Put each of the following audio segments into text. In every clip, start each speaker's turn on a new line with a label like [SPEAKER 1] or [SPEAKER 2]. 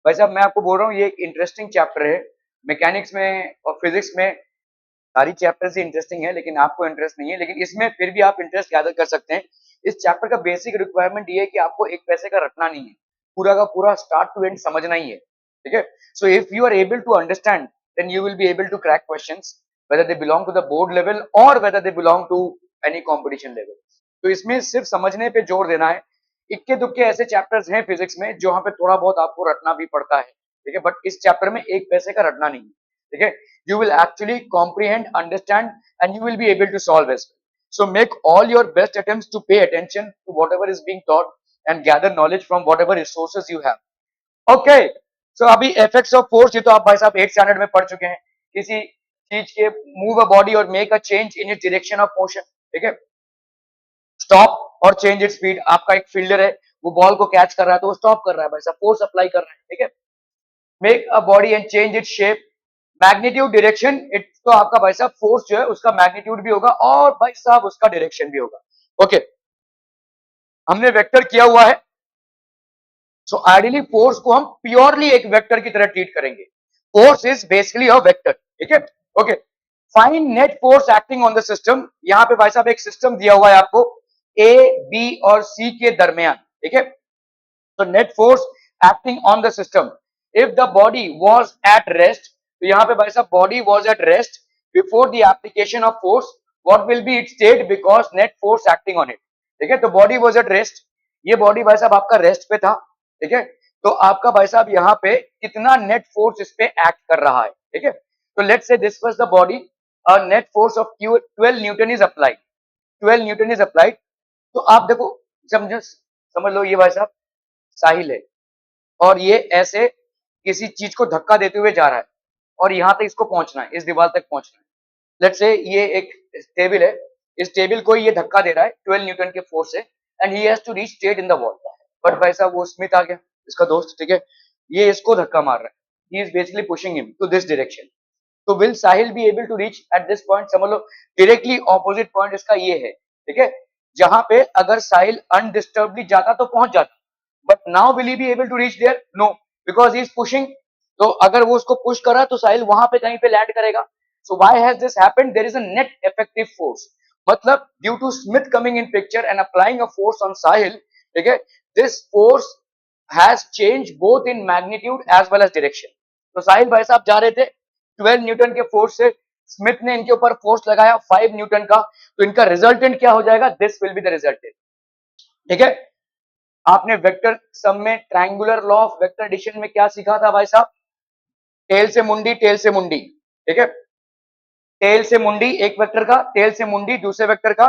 [SPEAKER 1] भाई साहब मैं आपको बोल रहा हूँ ये एक इंटरेस्टिंग चैप्टर है। मैकेनिक्स में और फिजिक्स में सारी चैप्टर्स ही इंटरेस्टिंग है, लेकिन आपको इंटरेस्ट नहीं है, लेकिन इसमें फिर भी आप इंटरेस्ट गैदर कर सकते हैं। इस चैप्टर का बेसिक रिक्वायरमेंट ये है कि आपको एक पैसे का रटना नहीं है, पूरा का पूरा स्टार्ट टू एंड समझना ही है। ठीक है, so if you are able to understand then you will be able to crack questions whether they belong to the board level or whether they belong to any competition level। तो इसमें सिर्फ समझने पे जोर देना है। इक्के दुक्के ऐसे चैप्टर्स हैं फिजिक्स में जहां पे थोड़ा बहुत आपको रटना भी पड़ता है, ठीक है, बट इस चैप्टर में एक पैसे का रटना नहीं है। ठीक है, you will actually comprehend, understand, and you will be able to solve as well. So make all your best attempts to pay attention to whatever is being taught and gather knowledge from whatever resources you have. Okay, so अभी effects of force ये तो आप भाई साहब 8th standard में पढ़ चुके हैं। किसी चीज के move a body or make a change in its direction of motion, ठीक है, स्टॉप और चेंज इट स्पीड। आपका एक फील्डर है, वो बॉल को कैच कर रहा है तो वो स्टॉप कर रहा है भाई साहब, फोर्स अप्लाई कर रहा है। ठीक है, make a body and change it shape, magnitude direction, it तो आपका भाई साहब फोर्स जो है उसका मैग्नीट्यूड भी होगा और भाई साहब उसका डायरेक्शन भी होगा। ओके, हमने वेक्टर किया हुआ है, सो आइडियली फोर्स को हम प्योरली एक वेक्टर की तरह ट्रीट करेंगे। Force is basically a vector. ठीक है, okay, find net force acting on the system. यहां पे भाई साहब एक सिस्टम दिया हुआ है आपको ए बी और सी के दरमियान। ठीक है, so net force acting on the system if the body was at rest। तो यहां पे भाई साहब body was at rest before the application of force, what will be its state because net force acting on it। ठीक है, तो body was at rest, ये body भाई साहब आपका रेस्ट पे था। ठीक है, तो आपका भाई साहब यहाँ पे कितना नेट फोर्स इस पे एक्ट कर रहा है। ठीक है, तो let's say this was the body, net force of 12 Newton is applied, 12 Newton is applied. तो आप देखो, समझ लो ये भाई साहब साहिल है और ये ऐसे किसी चीज को धक्का देते हुए जा रहा है और यहां तक इसको पहुंचना है, इस दीवार तक पहुंचना है। लेट्स से ये एक टेबल है, इस टेबल को ये धक्का दे रहा है 12 न्यूटन के फोर्स से and he has to reach straight in the wall. But भाई साहब वो स्मिथ आ गया, इसका दोस्त, ठीक है, ये इसको धक्का मार रहा है, he is basically pushing him to this direction. तो will Sahil be able to reach at this point? समझ लो डायरेक्टली ऑपोजिट पॉइंट इसका ये है। ठीक है, जहां पे अगर साहिल अनडिस्टर्बली जाता तो पहुंच जाता, but now will he be able to reach there? No, because he is pushing. तो अगर वो उसको पुश कर रहा है तो साहिल वहां पे कहीं पे लैंड करेगा। So why has this happened? There is a net effective force, मतलब due to Smith coming in picture and applying a force on Sahil, ठीक है, this force has change both in magnitude as well as direction. तो साहिल भाई साहब जा रहे थे 12 Newton के फोर्स से, स्मिथ ने इनके ऊपर फोर्स लगाया 5 न्यूटन का, तो इनका रिजल्टेंट क्या हो जाएगा? This will be the resultant. ठीक है, आपने वेक्टर सम में triangular law of vector addition में क्या सीखा था भाई साहब? टेल से मुंडी, टेल से मुंडी। ठीक है, टेल से मुंडी एक वेक्टर का, टेल से मुंडी दूसरे वेक्टर का,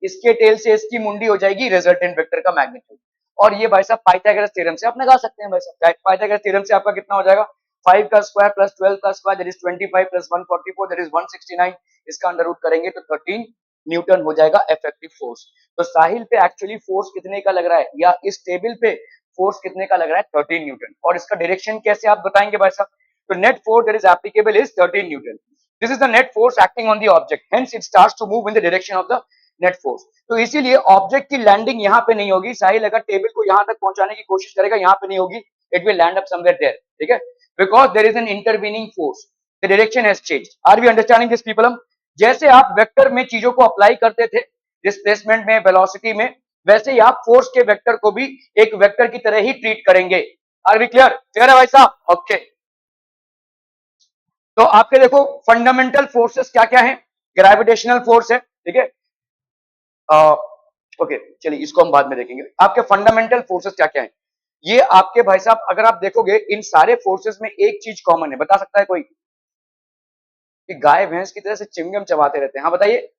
[SPEAKER 1] इसके टेल से इसकी मुंडी हो जाएगी रिजल्टेंट वेक्टर का मैग्नीट्यूड। और ये भाई साहब पाइथागोरस थ्योरम से आप लगा सकते हैं भाई साहब। पाइथागोरस थ्योरम से आपका कितना हो जाएगा? 5 का स्क्वायर प्लस 12 का square that is 25 plus 144 that is 169। इसका अंडर रूट करेंगे तो 13 न्यूटन हो जाएगा इफेक्टिव फोर्स। तो साहिल पे एक्चुअली फोर्स कितने का लग रहा है, या इस टेबल पे फोर्स कितने का लग रहा है? 13 न्यूटन। और इसका डायरेक्शन कैसे आप बताएंगे भाई साहब? तो net force that is applicable is 13 Newton. This is the net force acting on the object. Hence, it starts to move in the direction of the net force. तो इसीलिए ऑब्जेक्ट की लैंडिंग यहाँ पे नहीं होगी। साहिल अगर टेबल को यहाँ तक पहुंचाने की कोशिश करेगा, यहाँ पे नहीं होगी, it will land up somewhere there. ठीक है, because there is an intervening force, the direction has changed. Are we understanding this people? हम जैसे आप वेक्टर में चीजों को अप्लाई करते थे डिस्प्लेसमेंट में, वेलोसिटी में, वैसे ही आप फोर्स के वेक्टर को भी एक वेक्टर की तरह ही ट्रीट करेंगे। Are we clear? क्लियर है भाई साहब? ओके, तो आपके देखो फंडामेंटल फोर्सेस क्या क्या है। ग्रेविटेशनल फोर्स है, ठीक है, ओके चलिए इसको हम बाद में देखेंगे। आपके फंडामेंटल फोर्सेस क्या क्या है, ये आपके भाई साहब अगर आप देखोगे इन सारे फोर्सेस में एक चीज कॉमन है, बता सकता है कोई? कि गाय भैंस की तरह से चिंगम चबाते रहते हैं। हाँ बताइए,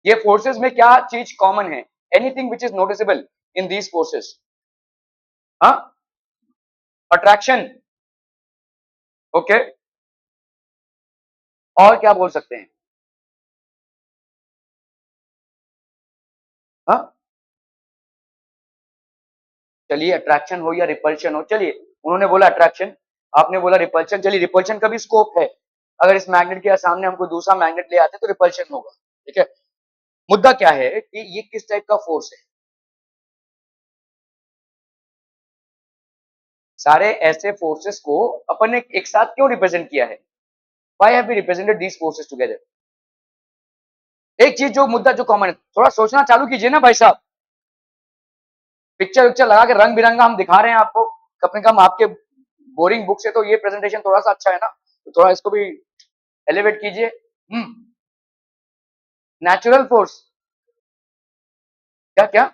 [SPEAKER 1] ये फोर्सेस में क्या चीज कॉमन है? Anything which is noticeable in these forces? हाँ, अट्रैक्शन, ओके, और क्या बोल सकते हैं? हाँ, चलिए अट्रैक्शन हो या रिपल्शन हो, चलिए उन्होंने बोला अट्रैक्शन, आपने बोला रिपल्शन, चलिए रिपल्शन का भी स्कोप है। अगर इस मैग्नेट के सामने हमको दूसरा मैग्नेट ले आते तो रिपल्शन होगा। ठीक है, मुद्दा क्या है कि ये किस टाइप का फोर्स है? सारे ऐसे फोर्सेस को अपन ने एक साथ क्यों रिप्रेजेंट किया है? Why have we represented these forces together? एक चीज जो मुद्दा जो कॉमन है, थोड़ा सोचना चालू कीजिए ना भाई साहब। पिक्चर विक्चर लगा के रंग बिरंगा हम दिखा रहे हैं आपको, कम से कम आपके बोरिंग बुक से तो ये प्रेजेंटेशन थोड़ा सा अच्छा है ना, तो थोड़ा इसको भी एलिवेट कीजिए। नेचुरल फोर्स, क्या क्या?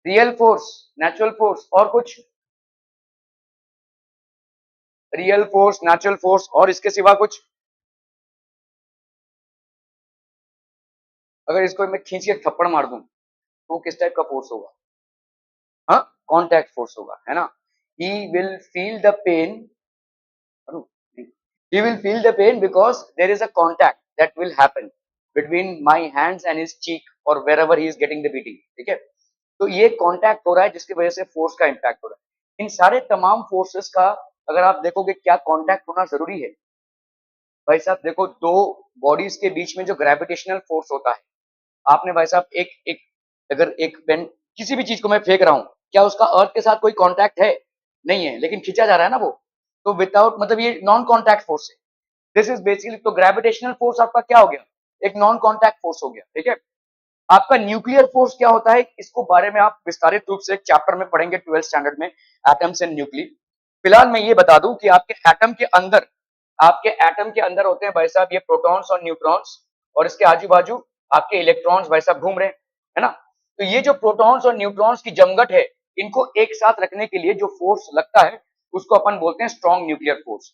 [SPEAKER 1] रियल फोर्स, नेचुरल फोर्स और कुछ? रियल फोर्स, नेचुरल फोर्स और इसके सिवा कुछ? अगर इसको मैं खींच के थप्पड़ मार दूं तो किस टाइप का फोर्स होगा? हाँ, कॉन्टैक्ट फोर्स होगा, है ना? He will feel the pain, he will feel the pain because there is a contact that will happen between my hands and his cheek or wherever he is getting the beating, ठीक है? तो ये contact हो रहा है जिसकी वजह से फोर्स का इंपैक्ट हो रहा है। इन सारे तमाम फोर्सेस का अगर आप देखोगे क्या कांटेक्ट होना जरूरी है? भाई साहब देखो, दो बॉडीज के बीच में जो ग्रेविटेशनल फोर्स होता है, आपने भाई साहब एक एक अगर एक पेन, किसी भी चीज को मैं फेंक रहा हूं, क्या उसका अर्थ के साथ कोई कांटेक्ट है? नहीं है, लेकिन खींचा जा रहा है ना वो, तो विदाउट मतलब ये नॉन कांटेक्ट फोर्स है। दिस इज बेसिकली, तो ग्रेविटेशनल फोर्स आपका क्या हो गया? एक नॉन कांटेक्ट फोर्स हो गया, ठीक है? आपका न्यूक्लियर फोर्स क्या होता है, इसको बारे में आप विस्तारित रूप से एक चैप्टर में पढ़ेंगे 12th स्टैंडर्ड में, एटम्स एंड न्यूक्ली। फिलहाल मैं ये बता दूं कि आपके एटम के अंदर होते हैं भाई साहब ये प्रोटॉन्स और न्यूट्रॉन्स, और इसके आजू बाजू आपके इलेक्ट्रॉन्स भाई साहब घूम रहे हैं, है ना? तो ये जो प्रोटॉन्स और न्यूट्रॉन्स की जमघट है, इनको एक साथ रखने के लिए जो फोर्स लगता है उसको अपन बोलते हैं स्ट्रॉन्ग न्यूक्लियर फोर्स।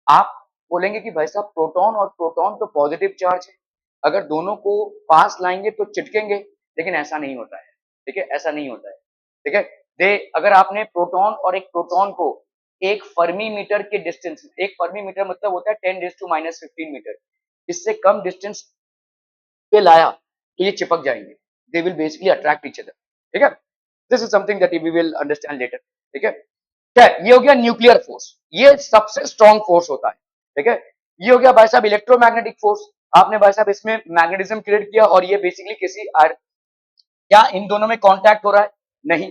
[SPEAKER 1] आप बोलेंगे कि भाई साहब प्रोटॉन और प्रोटॉन तो पॉजिटिव चार्ज है, अगर दोनों को पास लाएंगे तो चिटकेंगे, लेकिन ऐसा नहीं होता है, ठीक है? ऐसा नहीं होता है, ठीक है? दे अगर आपने प्रोटॉन और एक प्रोटॉन को एक फर्मी मीटर के डिस्टेंस, एक फर्मी मीटर मतलब होता है 10⁻⁻15 मीटर, इससे कम डिस्टेंस पे लाया तो ये चिपक जाएंगे, they will basically attract each other, ठीक है? This is something that we will understand later, ठीक है? क्या ये हो गया न्यूक्लियर फोर्स, ये सबसे स्ट्रॉन्ग फोर्स होता है, ठीक है? ये हो गया भाई साहब इलेक्ट्रोमैग्नेटिक फोर्स, आपने भाई साहब इसमें मैग्नेटिज्म क्रिएट किया और ये बेसिकली क्या इन दोनों में कांटेक्ट हो रहा है? नहीं,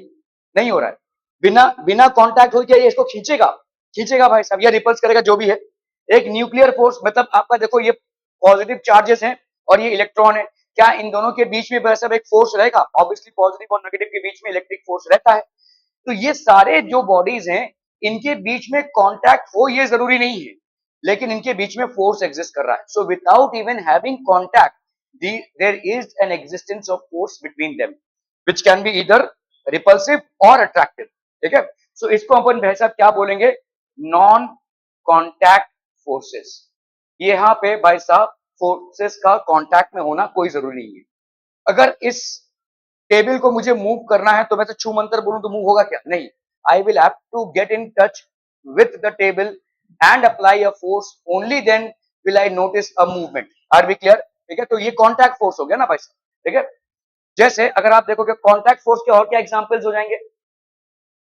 [SPEAKER 1] नहीं हो रहा है। बिना बिना कांटेक्ट हो क्या ये इसको खींचेगा? खींचेगा भाई साहब, या रिपल्स करेगा, जो भी है। एक न्यूक्लियर फोर्स मतलब आपका देखो ये पॉजिटिव चार्जेस हैं और ये इलेक्ट्रॉन है, क्या इन दोनों के बीच में भाई साहब एक फोर्स रहेगा? ऑब्वियसली पॉजिटिव और नेगेटिव के बीच में इलेक्ट्रिक फोर्स रहता है। तो ये सारे जो बॉडीज हैं इनके बीच में कांटेक्ट हो ये जरूरी नहीं है, लेकिन इनके बीच में फोर्स एग्जिस्ट कर रहा है। So without even having contact there is an existence of force between them which can be either repulsive और अट्रैक्टिव, ठीक है? सो इसको अपन भाई साहब क्या बोलेंगे? Non contact forces. यहां पे भाई साहब फोर्सेस का कांटेक्ट में होना कोई जरूरी नहीं है। अगर इस टेबल को मुझे मूव करना है तो मैं तो छू मंतर बोलूं तो मूव होगा क्या? नहीं, I will have to get in touch with the table and apply a force, only then will I notice a movement. Are we clear? ठीक है, तो ये कॉन्टैक्ट फोर्स हो गया ना भाई साहब, ठीक है? जैसे अगर आप देखोगे कॉन्टैक्ट फोर्स के और क्या एग्जांपल्स हो जाएंगे?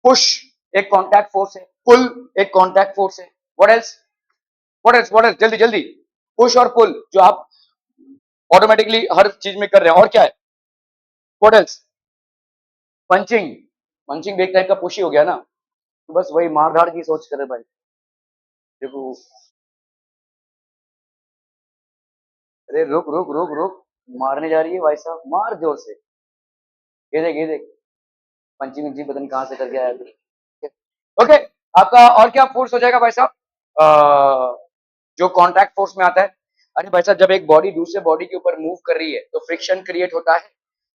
[SPEAKER 1] पुश एक कॉन्टैक्ट फोर्स है, पुल एक कॉन्टैक्ट फोर्स है, व्हाट एल्स? What else? जल्दी जल्दी, पुश और पुल जो आप ऑटोमेटिकली हर चीज में कर रहे हैं, और क्या है? What else? पंचिंग, पंचिंग भी एक टाइप का पुश ही हो गया ना। तो बस वही मार धाड़ की सोच करे भाई। देखो, अरे रुक रुक रुक रुक, मारने जा रही है भाई साहब, मार जोर से। ये देख ये देख, पंचिंग वंचिंग पता नहीं कहां से करके आया तू। ओके, आपका और क्या फोर्स हो जाएगा भाई साहब? जो कॉन्टैक्ट फोर्स में आता है, अरे भाई साहब जब एक बॉडी दूसरे बॉडी के ऊपर मूव कर रही है तो फ्रिक्शन क्रिएट होता है,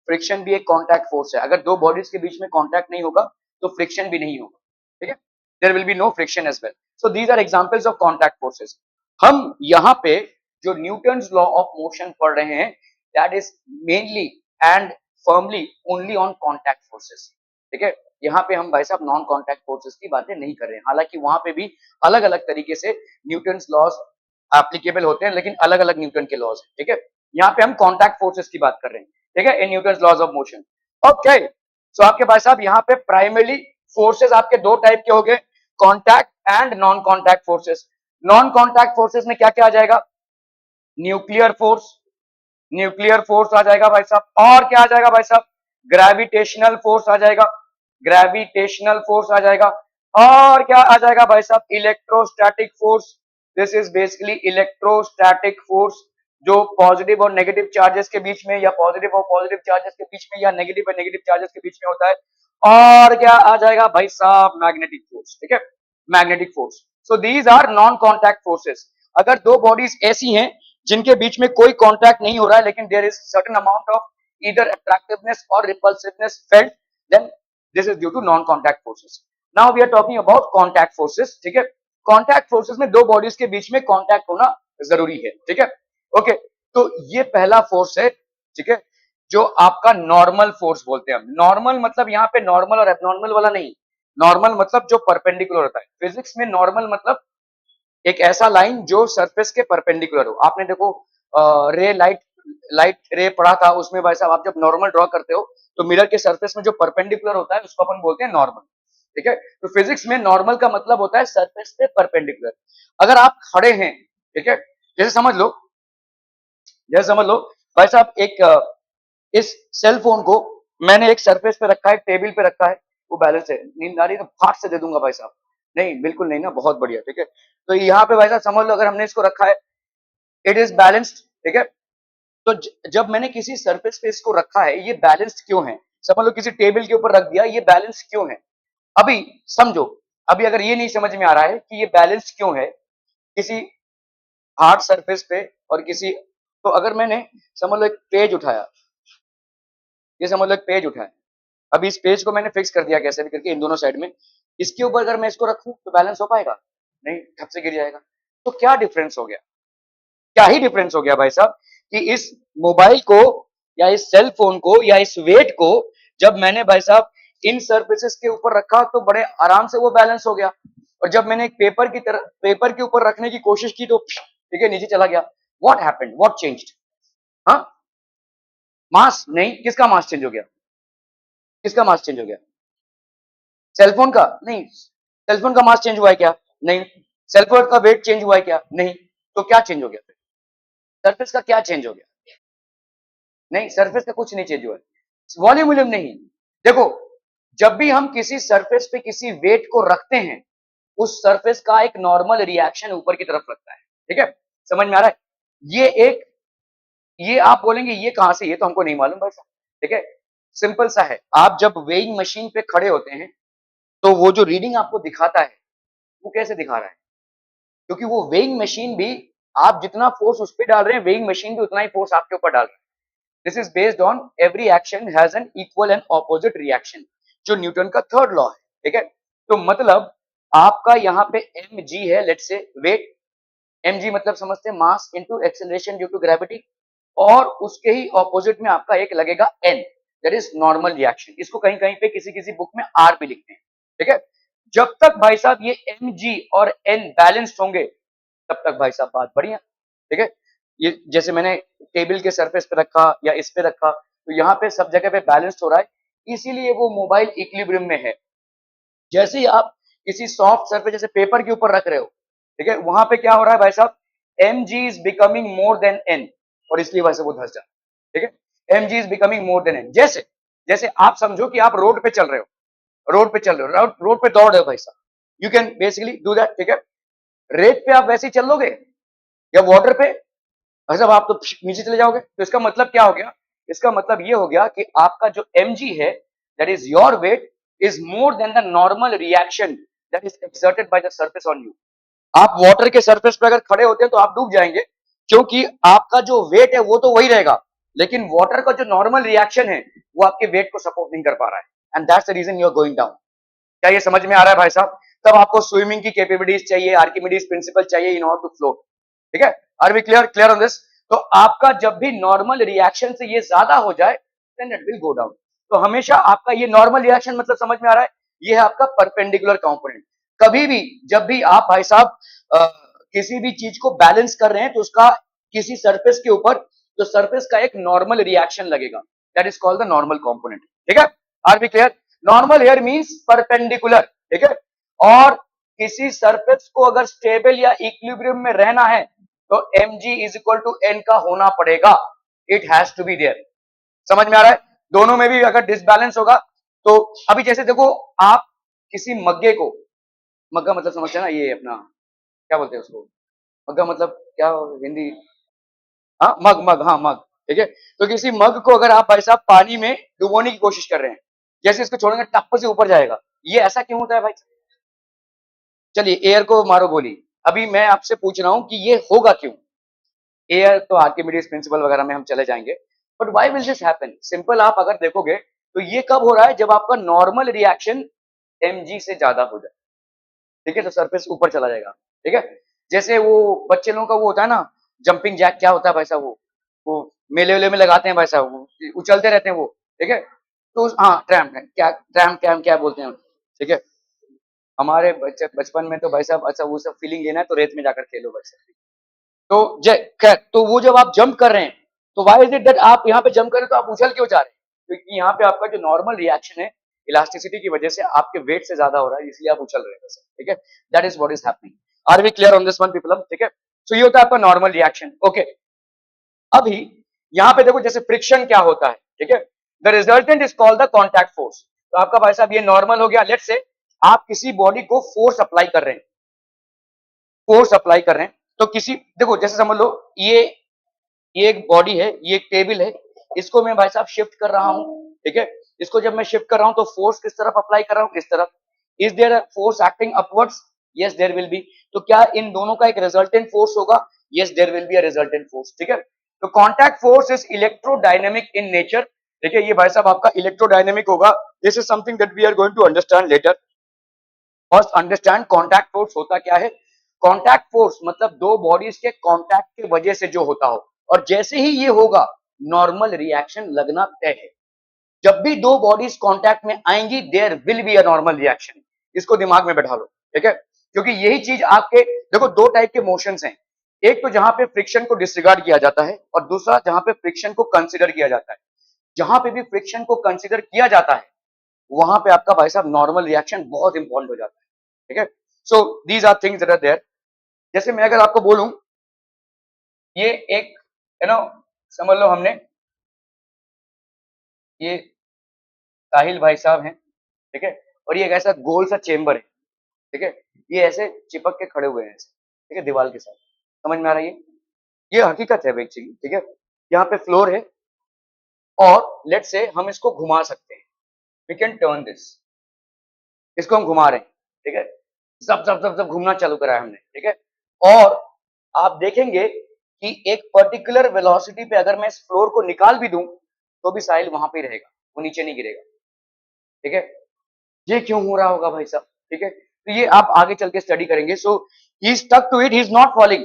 [SPEAKER 1] फ्रिक्शन भी एक कॉन्टैक्ट फोर्स है। अगर दो बॉडीज के बीच में कॉन्टैक्ट नहीं होगा तो फ्रिक्शन भी नहीं होगा, ठीक है? There will be no friction as well. So these are examples of contact forces. हम यहाँ पे जो न्यूटन्स लॉ ऑफ मोशन पढ़ रहे हैं, that is mainly and firmly only on contact forces, ठीक है? यहाँ पे हम भाई साहब नॉन कॉन्टैक्ट फोर्सेस की बातें नहीं कर रहे हैं, हालांकि वहां पे भी अलग अलग तरीके से न्यूटन्स लॉज एप्लीकेबल होते हैं, लेकिन अलग अलग न्यूटन के लॉज, ठीक है? यहाँ पे हम कॉन्टैक्ट फोर्सेस की बात कर रहे हैं, ठीक है, in Newton's laws of motion. Okay, so आपके भाई साहब यहाँ पे प्राइमरली फोर्सेस आपके दो टाइप के हो गए, contact and non contact forces. Non contact forces में क्या क्या आ जाएगा? न्यूक्लियर फोर्स, न्यूक्लियर फोर्स आ जाएगा भाई साहब, और क्या आ जाएगा भाई साहब? ग्रेविटेशनल फोर्स आ जाएगा, ग्रेविटेशनल फोर्स आ जाएगा, और क्या आ जाएगा भाई साहब, electrostatic force. This is basically electrostatic force, जो पॉजिटिव और नेगेटिव चार्जेस के बीच में, या पॉजिटिव और पॉजिटिव चार्जेस के बीच में, या नेगेटिव और नेगेटिव चार्जेस के बीच में होता है। और क्या आ जाएगा भाई साहब, मैग्नेटिक फोर्स। ठीक है, magnetic force. So these are non contact forces. अगर दो बॉडीज ऐसी हैं जिनके बीच में कोई कॉन्टैक्ट नहीं हो रहा है, लेकिन there is certain amount of either attractiveness और repulsiveness felt, then this is due to non contact forces. Now we are talking about contact forces. ठीक है, कॉन्टैक्ट फोर्सेस में दो बॉडीज के बीच में कॉन्टैक्ट होना जरूरी है। ठीक है, ओके। तो ये पहला फोर्स है, ठीक है, जो आपका नॉर्मल फोर्स बोलते हैं हम। नॉर्मल मतलब यहाँ पे नॉर्मल और एबनॉर्मल वाला नहीं, नॉर्मल मतलब जो परपेंडिकुलर होता है। फिजिक्स में नॉर्मल मतलब एक ऐसा लाइन जो सरफेस के परपेंडिकुलर हो। आपने देखो रे लाइट लाइट रे पढ़ा था, उसमें भाई साहब आप जब नॉर्मल ड्रॉ करते हो तो मिरर के सरफेस में जो परपेंडिकुलर होता है उसको अपन बोलते हैं नॉर्मल। ठीक है, तो फिजिक्स में नॉर्मल का मतलब होता है सरफेस पे परपेंडिकुलर। अगर आप खड़े हैं, ठीक है, जैसे समझ लो भाई साहब, इस सेल फोन को मैंने एक सरफेस पे रखा है, टेबल पे रखा है, वो बैलेंस है। नींद आ रही है तो फाट से दे दूंगा भाई साहब। नहीं, बिल्कुल नहीं ना, बहुत बढ़िया। ठीक है, तो यहाँ पे भाई साहब समझ लो, अगर हमने इसको रखा है, इट इज बैलेंस्ड। ठीक है, तो जब मैंने किसी सरफेस पे इसको रखा है, ये बैलेंस्ड क्यों है? समझ लो किसी टेबल के ऊपर रख दिया, ये बैलेंस क्यों है? अभी समझो, अभी अगर ये नहीं समझ में आ रहा है कि ये बैलेंस क्यों है किसी हार्ड सरफेस पे और किसी, तो अगर मैंने समझ लो एक पेज उठाया, ये समझ लो एक पेज उठाया, अभी इस पेज को मैंने फिक्स कर दिया कैसे भी करके इन दोनों साइड में, इसके ऊपर अगर मैं इसको रखूं तो बैलेंस हो पाएगा? नहीं, ठप से गिर जाएगा। तो क्या डिफरेंस हो गया? क्या ही डिफरेंस हो गया भाई साहब, कि इस मोबाइल को या इस सेल फोन को या इस वेट को जब मैंने भाई साहब इन सरफेसेस के ऊपर रखा तो बड़े आराम से वो बैलेंस हो गया, और जब मैंने एक पेपर के ऊपर रखने की कोशिश की तो ठीक है नीचे चला गया। What happened, what changed? हाँ, मास नहीं, किसका मास चेंज हो गया? किसका मास चेंज हो गया? सेलफोन का? नहीं, सेलफोन का मास चेंज हुआ है क्या? नहीं। सेलफोन का वेट चेंज हुआ है क्या? नहीं। तो क्या चेंज हो गया? सरफेस का क्या चेंज हो गया? नहीं, सरफेस का कुछ नहीं चेंज हुआ है, वॉल्यूम वॉल्यूम नहीं। देखो, जब भी हम किसी सरफेस पे किसी वेट को रखते हैं, उस सरफेस का एक नॉर्मल रिएक्शन ऊपर की तरफ लगता है। ठीक है, समझ में आ रहा है? ये एक, ये आप बोलेंगे ये कहां से, ये तो हमको नहीं मालूम भाई साहब। ठीक है, सिंपल सा है, आप जब वेइंग मशीन पे खड़े होते हैं तो वो जो रीडिंग आपको दिखाता है वो कैसे दिखा रहा है? क्योंकि वो वेइंग मशीन भी, आप जितना फोर्स उस पर डाल रहे हैं, वेइंग मशीन भी उतना ही फोर्स आपके ऊपर डाल रहा है। This is based on every action has an equal and opposite reaction, जो न्यूटन का थर्ड लॉ है। ठीक है, तो मतलब आपका यहाँ पे एम जी है, let's say wait, M G मतलब समझते हैं mass into acceleration due to gravity, और उसके ही ऑपोजिट में आपका एक लगेगा N, that is normal reaction. इसको कहीं कहीं पे किसी किसी बुक में आर भी लिखते हैं। ठीक है, जब तक भाई साहब ये एम जी और एन बैलेंस्ड होंगे तब तक भाई साहब बात बढ़िया। ठीक है, ये जैसे मैंने टेबल के सरफेस पे रखा या इस पे रखा, तो यहाँ पे सब जगह पे बैलेंस हो रहा है, इसीलिए वो मोबाइल इक्विलिब्रियम में है। जैसे ही आप किसी सॉफ्ट सरफेस जैसे पेपर के ऊपर रख रहे हो, ठीक है, वहां पे क्या हो रहा है भाई साहब, m g is becoming more than N, और इसलिए वैसे वो धस जाता है। ठीक है, m g is becoming more than N. जैसे जैसे आप समझो कि आप रोड पे चल रहे हो, रोड पे दौड़ रहे हो भाई साहब, you can basically do that. ठीक है, रेत पे आप वैसे ही चल लोगे, या वाटर पे भाई साहब आप तो नीचे चले जाओगे। तो इसका मतलब क्या हो गया? इसका मतलब ये हो गया कि आपका जो mg है, that is your weight, is more than the normal reaction that is exerted by the surface on you. आप वाटर के सरफेस पे अगर खड़े होते हैं तो आप डूब जाएंगे, क्योंकि आपका जो वेट है वो तो वही रहेगा, लेकिन वाटर का जो नॉर्मल रिएक्शन है वो आपके वेट को सपोर्ट नहीं कर पा रहा है, and that's the reason you are going down. क्या ये समझ में आ रहा है भाई साहब? तब आपको स्विमिंग की कैपेबिलिटीज चाहिए, आर्किमिडीज प्रिंसिपल चाहिए इन ऑर्डर टू फ्लोट। ठीक है, are we clear clear on this? तो आपका जब भी नॉर्मल रिएक्शन से ये ज्यादा हो जाए then it will go down. तो हमेशा आपका ये नॉर्मल रिएक्शन मतलब समझ में आ रहा है, ये है आपका परपेंडिकुलर कंपोनेंट। कभी भी जब भी आप भाई साहब किसी भी चीज को बैलेंस कर रहे हैं तो उसका किसी सरफेस के ऊपर, तो सरफेस का एक नॉर्मल रिएक्शन लगेगा, that is called the normal component. ठीक है, are we clear? Normal here means perpendicular. ठीक है, और किसी सरफेस को अगर स्टेबल या इक्विलिब्रियम में रहना है तो mg is equal to n का होना पड़ेगा, it has to be there. समझ में आ रहा है? दोनों में भी अगर डिसबैलेंस होगा तो अभी जैसे देखो, आप किसी मग्गे को, मग्गा मतलब समझते हैं ना, ये अपना क्या बोलते हैं उसको, मग्गा मतलब क्या हिंदी, हाँ मग, मग, हाँ मग, ठीक है। तो किसी मग को अगर आप भाई साहब पानी में डुबोने की कोशिश कर रहे हैं, जैसे इसको छोड़ेंगे टप्प से ऊपर जाएगा, ये ऐसा क्यों होता है भाई? चलिए एयर को मारो गोली। अभी मैं आपसे पूछ रहा हूं कि ये होगा क्यों? एयर तो आर्किमिडीज प्रिंसिपल वगैरह में हम चले जाएंगे, but why will this happen? Simple, आप अगर देखोगे तो ये कब हो रहा है, जब आपका नॉर्मल रिएक्शन mg से ज्यादा हो जाए, ठीक है, तो सरफेस ऊपर चला जाएगा, ठीक है। जैसे वो बच्चे लोगों का वो होता है ना, जंपिंग जैक, क्या होता है भाई साहब, वो मेले वेले में लगाते हैं भाई साहब, वो उछलते रहते हैं वो, ठीक है। तो हाँ ट्रैम, क्या ट्रैम कैम क्या बोलते हैं, ठीक है। हमारे बचपन में तो भाई साहब, अच्छा वो सब फीलिंग लेना है तो रेत में जाकर खेलो भाई साहब। तो जय खैर, तो वो जब आप जंप कर रहे हैं, तो वाई इज इट दैट आप यहाँ पे जंप कर रहे हैं तो आप उछल क्यों जा रहे हैं? क्योंकि यहाँ पे आपका जो नॉर्मल रिएक्शन है, इलास्टिसिटी की वजह से आपके वेट से ज्यादा हो रहा है, इसलिए आप उछल रहे हैं बस, ठीक है। That is what is happening. Are we clear on this one people? ठीक है। सो ये होता है आपका नॉर्मल रिएक्शन, ओके। अभी यहाँ पे देखो, जैसे फ्रिक्शन क्या होता है, ठीक है। The resultant is called the contact force. तो आपका भाई साहब ये नॉर्मल हो गया। लेट्स से आप किसी बॉडी को फोर्स अप्लाई कर रहे हैं, फोर्स अप्लाई कर रहे हैं, तो किसी, देखो जैसे समझ लो, ये एक बॉडी है, ये एक टेबल है, इसको मैं भाई साहब शिफ्ट कर रहा हूं, ठीक है। इसको जब मैं शिफ्ट कर रहा हूं तो फोर्स किस तरफ अप्लाई कर रहा हूं? इस तरफ। Is there a force acting upwards? Yes there will be. तो क्या इन दोनों का एक रिजल्टेंट फोर्स होगा? Yes there will be a resultant force, ठीक है। तो contact force is electrodynamic in nature, ठीक है। ये भाई साहब आपका इलेक्ट्रोडायनेमिक होगा। This is something that we are going to understand later. First understand contact force होता क्या है। कॉन्टैक्ट फोर्स मतलब दो बॉडीज के कॉन्टैक्ट की वजह से जो होता हो, और जैसे ही ये होगा नॉर्मल रिएक्शन लगना तय है। जब भी दो बॉडीज कॉन्टैक्ट में आएंगी there will be a normal reaction. इसको दिमाग में बैठा लो, ठीक है। क्योंकि यही चीज आपके, देखो दो टाइप के मोशंस हैं, एक तो जहां पे फ्रिक्शन को डिसरिगार्ड किया जाता है, और दूसरा जहां पे फ्रिक्शन को कंसीडर किया जाता है। जहां पे भी फ्रिक्शन को कंसीडर किया जाता है, वहां पे आपका भाई साहब नॉर्मल रिएक्शन बहुत इंपॉर्टेंट हो जाता है, ठीक है। So these are things that are there. जैसे मैं अगर आपको बोलूं, ये एक, यू नो, समझ लो हमने, ये साहिल भाई साहब हैं, ठीक है, और ये एक ऐसा गोल सा चेंबर है, ठीक है। ये ऐसे चिपक के खड़े हुए हैं ऐसे, ठीक है, दीवार के साथ। समझ में आ रहा है? ये हकीकत है बेसिकली, ठीक है। यहाँ पे फ्लोर है, और लेट से हम इसको घुमा सकते हैं, वी कैन टर्न दिस। इसको हम घुमा रहे हैं, ठीक है। जब जब जब जब घूमना चालू करा है हमने, ठीक है। और आप देखेंगे कि एक पर्टिकुलर वेलोसिटी पे अगर मैं इस फ्लोर को निकाल भी दूं, तो भी साहिल वहां पे ही रहेगा, वो नीचे नहीं गिरेगा, ठीक है। ये क्यों हो रहा होगा भाई साहब, ठीक है। तो ये आप आगे चल के स्टडी करेंगे। So he stuck to it, he is not falling,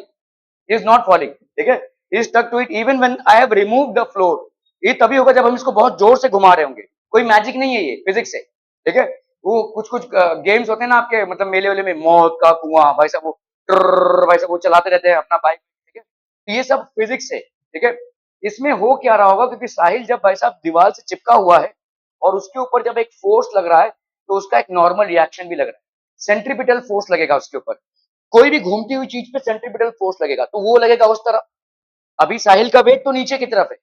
[SPEAKER 1] he is not falling, ठीक है। He stuck to it even when I have removed the floor. ये तभी होगा जब हम इसको बहुत जोर से घुमा रहे होंगे। कोई मैजिक नहीं है, ये फिजिक्स है, ठीक है। वो कुछ कुछ गेम्स होते हैं ना आपके, मतलब मेले वेले में, मौत का कुआं भाई साहब, वो भाई साहब वो चलाते रहते हैं अपना बाइक, ठीक है। तो ये सब फिजिक्स है, ठीक है। इसमें हो क्या रहा होगा, क्योंकि साहिल जब भाई साहब दीवार से चिपका हुआ है, और उसके ऊपर जब एक फोर्स लग रहा है, तो उसका एक नॉर्मल रिएक्शन भी लग रहा है, सेंट्रीपिटल फोर्स लगेगा उसके ऊपर। कोई भी घूमती हुई चीज पे सेंट्रीपिटल फोर्स लगेगा, तो वो लगेगा उस तरफ। अभी साहिल का वेट तो नीचे की तरफ है,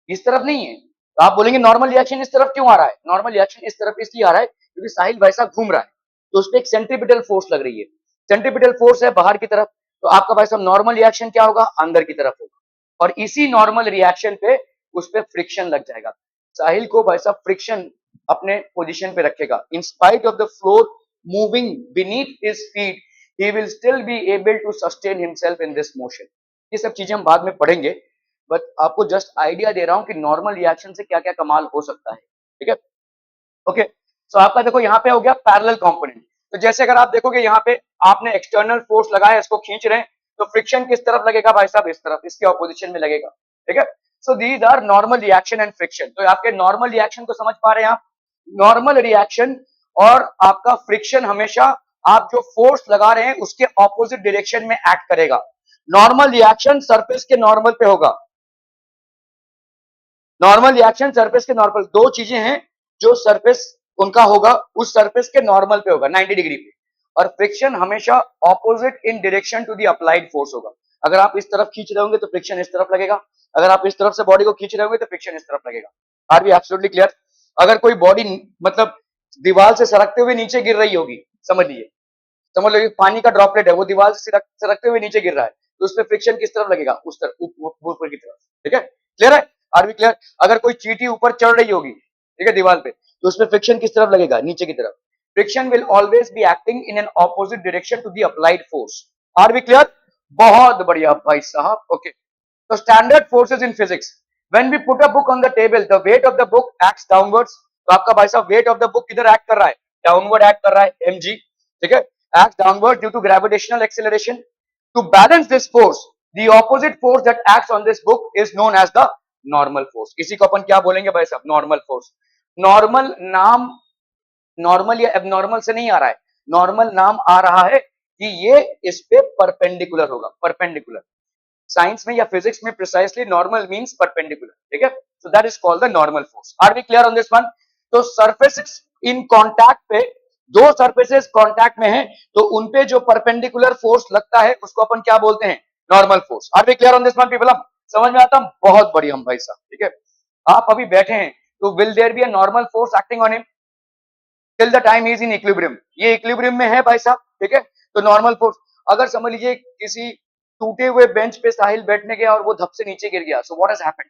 [SPEAKER 1] इस तरफ नहीं है। तो आप बोलेंगे नॉर्मल रिएक्शन इस तरफ क्यों आ रहा है? नॉर्मल रिएक्शन इस तरफ इसलिए आ रहा है क्योंकि साहिल वैसा घूम रहा है, तो उस पर एक सेंट्रीपिटल फोर्स लग रही है। सेंट्रीपिटल फोर्स है बाहर की तरफ, तो आपका भाई साहब नॉर्मल रिएक्शन क्या होगा? अंदर की तरफ होगा, और इसी नॉर्मल रिएक्शन पे उस पर फ्रिक्शन लग जाएगा। साहिल को भाई साहब फ्रिक्शन अपने पोजीशन पे रखेगा। In spite of the floor moving beneath his feet, he will still be able to sustain himself in this motion। ये सब चीजें हम बाद में पढ़ेंगे, बट आपको जस्ट आइडिया दे रहा हूं कि नॉर्मल रिएक्शन से क्या क्या कमाल हो सकता है, ठीक है। ओके, सो आपका देखो यहाँ पे हो गया पैरेलल कंपोनेंट। तो जैसे अगर आप देखोगे यहाँ पे आपने एक्सटर्नल फोर्स लगाया, इसको खींच रहे हैं, तो फ्रिक्शन किस तरफ लगेगा भाई साहब? इस तरफ, इसके ऑपोजिशन में लगेगा, ठीक है। So these are normal reaction and friction. तो आपके नॉर्मल रिएक्शन को समझ पा रहे हैं आप? नॉर्मल रिएक्शन और आपका फ्रिक्शन हमेशा आप जो फोर्स लगा रहे हैं उसके ऑपोजिट डायरेक्शन में एक्ट करेगा। नॉर्मल रिएक्शन सरफेस के नॉर्मल पे होगा, नॉर्मल रिएक्शन सरफेस के नॉर्मल, दो चीजें हैं जो सरफेस उनका होगा, उस सरफेस के नॉर्मल पे होगा 90 डिग्री पे। और फ्रिक्शन हमेशा opposite in direction to the applied force होगा। अगर आप इस तरफ खींच रहे होंगे तो फ्रिक्शन इस तरफ लगेगा, अगर आप इस तरफ से बॉडी को खींच रहे होंगे तो फ्रिक्शन इस तरफ लगेगा। Are we absolutely clear? अगर कोई बॉडी मतलब दीवार से सरकते हुए नीचे गिर रही होगी, समझ लीजिए, समझ लो पानी का ड्रॉपलेट है, वो दीवार से सरकते हुए नीचे गिर रहा है, तो उसमें फ्रिक्शन किस तरफ लगेगा, उस तरफ, ऊपर की तरफ। ठीक है, क्लियर है, आर वी क्लियर। अगर कोई चींटी ऊपर चढ़ रही होगी, ठीक है, दीवार पे, तो उसमें फ्रिक्शन किस तरफ लगेगा, नीचे की तरफ। Friction will always be acting in an opposite direction to the applied force. Are we clear, बहुत बढ़िया भाई साहब। ओके, तो standard forces in physics, when we put a book on the table the weight of the book acts downwards. तो आपका भाई साहब weight of the book किधर एक्ट कर रहा है, डाउनवर्ड एक्ट कर रहा है, mg, ठीक है, acts downward due to gravitational acceleration. To balance this force, the opposite force that acts on this book is known as the normal force. इसी को अपन क्या बोलेंगे भाई साहब, नॉर्मल फोर्स। नॉर्मल नाम नॉर्मल या एबनॉर्मल से नहीं आ रहा है, नॉर्मल नाम आ रहा है कि ये इस पे परपेंडिकुलर होगा, परपेंडिकुलर। साइंस में या फिजिक्स में प्रिसाइसली नॉर्मल मींस परपेंडिकुलर, ठीक है, so that is called the normal force. Are we clear on this one. तो सरफेसेस इन कांटेक्ट पे, दो सरफेसेस कांटेक्ट में हैं, तो उनपे जो परपेंडिकुलर फोर्स लगता है उसको अपन क्या बोलते हैं, normal force. Are we clear on this one people, समझ में आता, बहुत बढ़िया हम भाई साहब। ठीक है, आप अभी बैठे हैं, तो will there be a normal force acting on him till the time is in equilibrium, ये इक्विलिब्रियम में है भाई साहब। ठीक है, तो नॉर्मल फोर्स, अगर समझ लीजिए किसी टूटे हुए बेंच पे साहिल बैठने गया और वो धप से नीचे गिर गया, सो व्हाट हैज हैपेंड।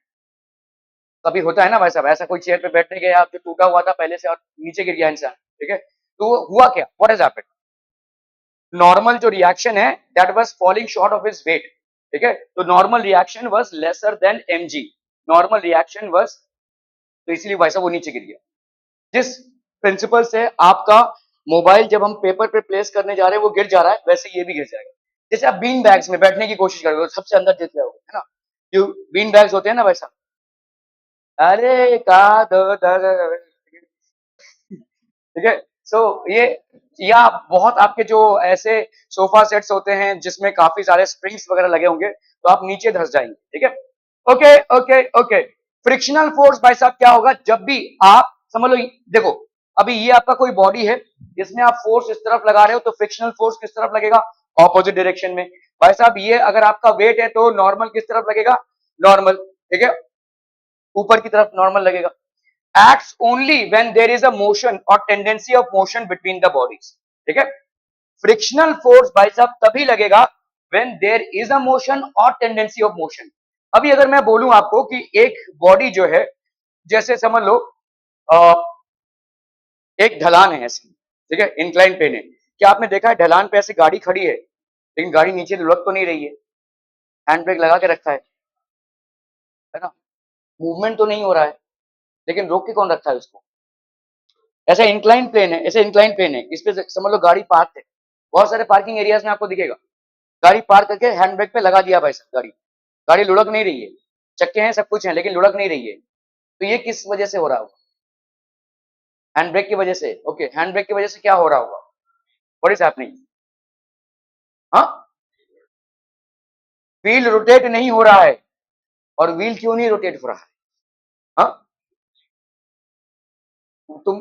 [SPEAKER 1] कभी होता है ना भाई साहब, ऐसा कोई चेयर पे बैठने गया जो टूटा हुआ था पहले से और नीचे गिर गया इंसान, ठीक है, तो हुआ क्या, व्हाट हैज हैपेंड, नॉर्मल जो रिएक्शन है that was falling short of his weight. ठीक है, तो normal reaction was lesser than mg, normal reaction was, तो इसलिए भाई साहब वो नीचे गिर गया। जिस प्रिंसिपल से आपका मोबाइल जब हम पेपर पे प्लेस करने जा रहे हैं वो गिर जा रहा है, वैसे ये भी गिर जाएगा। जैसे आप बीन बैग्स में बैठने की कोशिश कर रहे हो, सबसे अंदर गिर जाओगे, है ना, जो बीन बैग्स होते हैं ना भाई साहब, अरे का दो ठीक है, सो ये, या बहुत आपके जो ऐसे सोफा सेट्स होते हैं जिसमें काफी सारे स्प्रिंग्स वगैरह लगे होंगे, तो आप नीचे धंस जाएंगे। ठीक है, okay okay okay. Frictional force भाई साहब क्या होगा, जब भी आप समझ लो, देखो अभी ये आपका कोई बॉडी है, जिसमें आप फोर्स इस तरफ लगा रहे हो, तो फ्रिक्शनल फोर्स किस तरफ लगेगा, ऑपोजिट डायरेक्शन में। भाई साहब ये अगर आपका वेट है तो नॉर्मल किस तरफ लगेगा, नॉर्मल, ठीक है, ऊपर की तरफ नॉर्मल लगेगा। acts only when there is a motion or tendency of motion between the bodies। ठीक है, फ्रिक्शनल फोर्स भाई साहब तभी लगेगा when there is a motion or tendency of motion। अभी अगर मैं बोलूं आपको कि एक बॉडी जो है, जैसे समझ लो एक ढलान है ऐसी, ठीक है, इंक्लाइन प्लेन है, क्या आपने देखा है ढलान पे ऐसी गाड़ी खड़ी है, लेकिन गाड़ी नीचे लुढ़क तो नहीं रही है, हैंड ब्रेक लगा के रखा है ना, मूवमेंट तो नहीं हो रहा है, लेकिन रोक के कौन रखा है उसको। ऐसा इंक्लाइन प्लेन है, ऐसे इंक्लाइन प्लेन है, इस पे समझ लो गाड़ी पार्क है, बहुत सारे पार्किंग एरियाज में आपको दिखेगा, गाड़ी पार्क करके हैंड ब्रेक पे लगा दिया भाई साहब, गाड़ी गाड़ी लुढ़क नहीं रही है, चक्के हैं सब कुछ है लेकिन लुढ़क नहीं रही है, तो ये किस वजह से हो रहा होगा, हैंड ब्रेक की वजह से। ओके, हैंड ब्रेक की वजह से क्या हो रहा होगा, व्हाट इज हैपनिंग, हाँ, व्हील रोटेट नहीं हो रहा है, और व्हील क्यों नहीं रोटेट हो रहा है, हाँ, तुम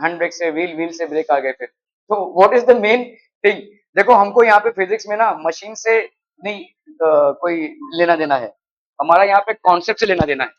[SPEAKER 1] हैंड ब्रेक से व्हील, व्हील से ब्रेक आ गए फिर, तो what is the main thing. देखो हमको यहाँ पे फिजिक्स में ना मशीन से नहीं कोई लेना देना है, हमारा यहाँ पे कॉन्सेप्ट से लेना देना है।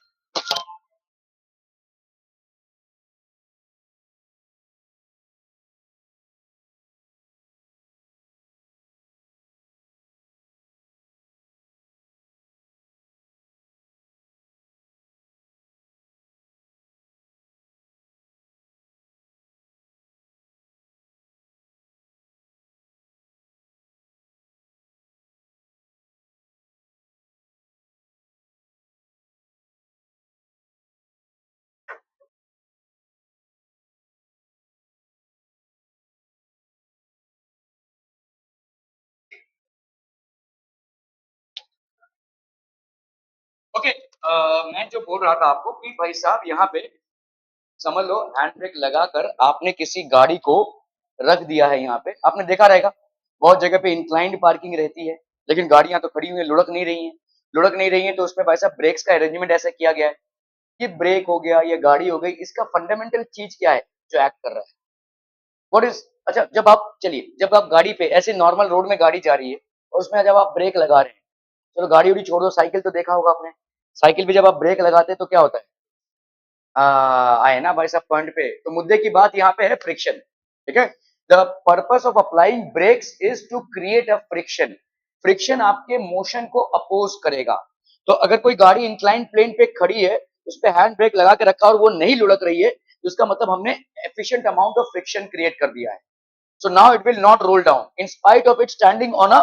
[SPEAKER 1] ओके, मैं जो बोल रहा था आपको कि भाई साहब यहाँ पे समझ लो हैंड ब्रेक लगाकर आपने किसी गाड़ी को रख दिया है, यहाँ पे आपने देखा रहेगा बहुत जगह पे इंक्लाइंड पार्किंग रहती है, लेकिन गाड़ियां तो खड़ी हुई है, लुढ़क नहीं रही हैं, लुढ़क नहीं रही हैं, तो उसमें भाई साहब ब्रेक्स का अरेंजमेंट ऐसा किया गया है, ये ब्रेक हो गया, ये गाड़ी हो गई, इसका फंडामेंटल चीज क्या है जो एक्ट कर रहा है, व्हाट इज, अच्छा जब आप चलिए, जब आप गाड़ी पे ऐसे नॉर्मल रोड में गाड़ी जा रही है और उसमें जब आप ब्रेक लगा रहे हैं, चलो गाड़ी उड़ी छोड़ दो, साइकिल तो देखा होगा आपने, साइकिल पे जब आप ब्रेक लगाते हैं तो क्या होता है, आए ना भाई साहब पॉइंट पे। तो मुद्दे की बात यहाँ पे है फ्रिक्शन, ठीक है। The purpose of applying brakes is to create a friction. Friction आपके मोशन को अपोज करेगा। तो अगर कोई गाड़ी इंक्लाइन प्लेन पे खड़ी है, उस पे हैंड ब्रेक लगा के रखा और वो नहीं लुढ़क रही है, तो उसका मतलब हमने efficient amount of friction create कर दिया है। So now it will not roll down in spite of it standing on a,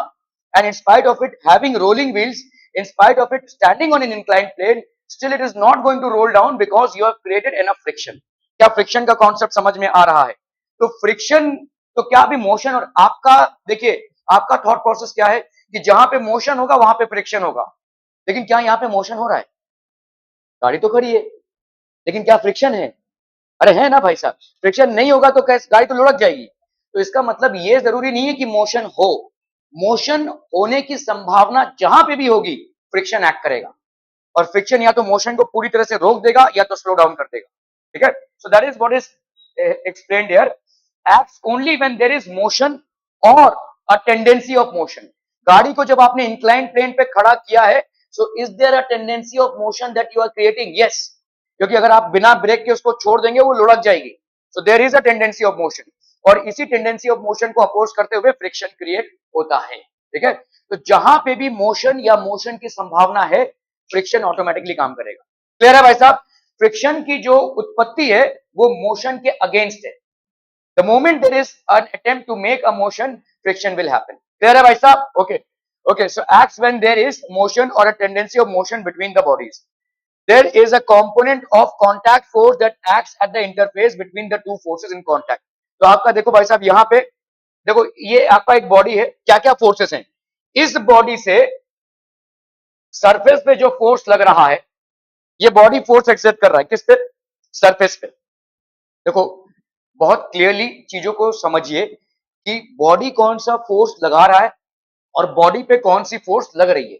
[SPEAKER 1] and in spite of it having rolling wheels, in spite of it standing on an inclined plane, still it is not going to roll down because you have created enough friction. क्या friction का concept समझ में आ रहा है? तो friction, तो क्या भी मोशन, और आपका देखिए आपका थॉट प्रोसेस क्या है कि जहां पे मोशन होगा वहां पे फ्रिक्शन होगा, लेकिन क्या यहां पे मोशन हो रहा है? गाड़ी तो खड़ी है, लेकिन क्या फ्रिक्शन है? अरे है ना भाई साहब। फ्रिक्शन नहीं होगा तो कैसे गाड़ी तो लुढ़क जाएगी। तो इसका मतलब ये जरूरी नहीं है कि मोशन हो, मोशन होने की संभावना जहां पे भी होगी फ्रिक्शन एक्ट करेगा, और फ्रिक्शन या तो मोशन को पूरी तरह से रोक देगा या तो स्लो डाउन कर देगा, ठीक है। So that is what is explained here, acts only when there is motion और अ टेंडेंसी ऑफ मोशन। गाड़ी को जब आपने इंक्लाइन प्लेन पे खड़ा किया है, so is there a tendency of motion that you are creating? Yes, क्योंकि अगर आप बिना ब्रेक के उसको छोड़ देंगे वो लुढ़क जाएगी। So there is a tendency of motion, और इसी टेंडेंसी ऑफ मोशन को अपोज करते हुए फ्रिक्शन क्रिएट होता है, ठीक है। तो जहां पे भी मोशन या मोशन की संभावना है, फ्रिक्शन ऑटोमेटिकली काम करेगा। क्लियर है भाई साहब? फ्रिक्शन की जो उत्पत्ति है वो मोशन के अगेंस्ट है। The moment there is an attempt to make a motion, friction will happen. Clear है भाई साहब? Okay okay. So acts when there is motion और a tendency of motion between the bodies, there is a component of contact force that acts at the interface between the two forces in contact। तो आपका देखो भाई साहब यहां पे देखो, ये आपका एक बॉडी है, क्या क्या फोर्सेस हैं? इस बॉडी से सरफेस पे जो फोर्स लग रहा है, ये बॉडी फोर्स एक्सर्ट कर रहा है किस पे? सरफेस पे। देखो बहुत क्लियरली चीजों को समझिए कि बॉडी कौन सा फोर्स लगा रहा है और बॉडी पे कौन सी फोर्स लग रही है,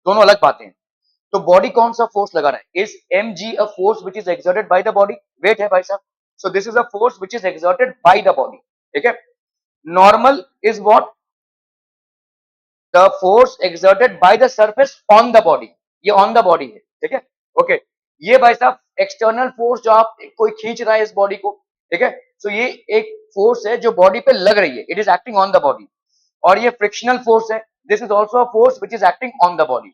[SPEAKER 1] दोनों अलग बातें हैं। तो बॉडी कौन सा फोर्स लगा रहा है? Is m g a force which is exerted by the body? Weight है भाई साहब। So this is a force which is exerted by the body, ठीक है। Normal is what? The force exerted by the surface on the body. ये on the body है, ठीक है। Okay, ये भाई साहब एक्सटर्नल फोर्स जो आप कोई खींच रहा है इस बॉडी को, ठीक है। सो ये एक फोर्स है जो बॉडी पे लग रही है, it is acting on the body. और ये फ्रिक्शनल फोर्स है, this is also a force which is acting on the body.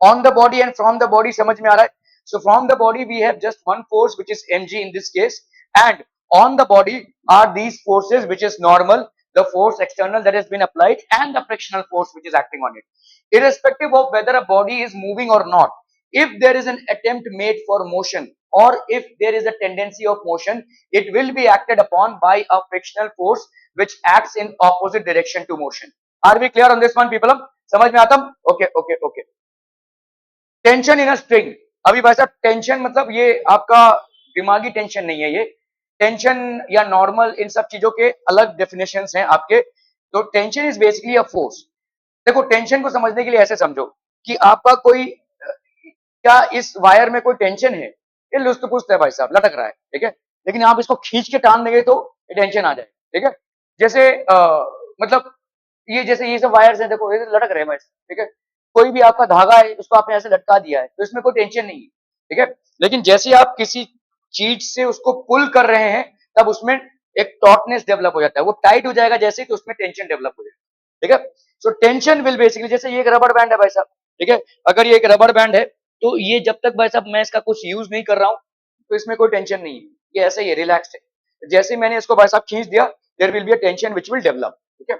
[SPEAKER 1] On the body and from the body, समझ में आ रहा है? So from the body we have just one force which is mg in this case, and on the body are these forces which is normal, the force external that has been applied, and the frictional force which is acting on it. Irrespective of whether a body is moving or not, if there is an attempt made for motion or if there is a tendency of motion, it will be acted upon by a frictional force which acts in opposite direction to motion. Are we clear on this one people? समझ में आता? Okay, okay, okay. Tension in a string. अभी भाई साहब tension मतलब ये आपका दिमागी टेंशन नहीं है, ये टेंशन या नॉर्मल, इन सब चीजों के अलग डेफिनेशंस हैं आपके। तो tension is basically a force. देखो टेंशन को समझने के लिए ऐसे समझो कि आपका कोई क्या इस वायर में कोई टेंशन है? ये लुस्त पुस्त है भाई साहब, लटक रहा है, ठीक है। लेकिन आप इसको खींच के टान देंगे तो ये टेंशन आ जाए, ठीक है। जैसे मतलब ये जैसे ये सब वायर्स हैं, देखो ये लटक रहे हैं भाई, ठीक है। कोई भी आपका धागा है, उसको आपने ऐसे लटका दिया है तो इसमें कोई टेंशन नहीं है, ठीक है। लेकिन जैसे आप किसी चीज से उसको पुल कर रहे हैं, तब उसमें एक टॉटनेस डेवलप हो जाता है, वो टाइट हो जाएगा जैसे, तो उसमें टेंशन डेवलप हो जाएगा, ठीक है। सो टेंशन विल बेसिकली, जैसे ये एक रबर बैंड है भाई साहब, ठीक है। अगर ये एक रबर बैंड है तो ये जब तक भाई साहब मैं इसका कुछ यूज नहीं कर रहा हूं तो इसमें कोई टेंशन नहीं है, ये ऐसे ही रिलैक्स है। जैसे मैंने इसको भाई साहब खींच दिया, there will be a tension which will develop, ठीक है।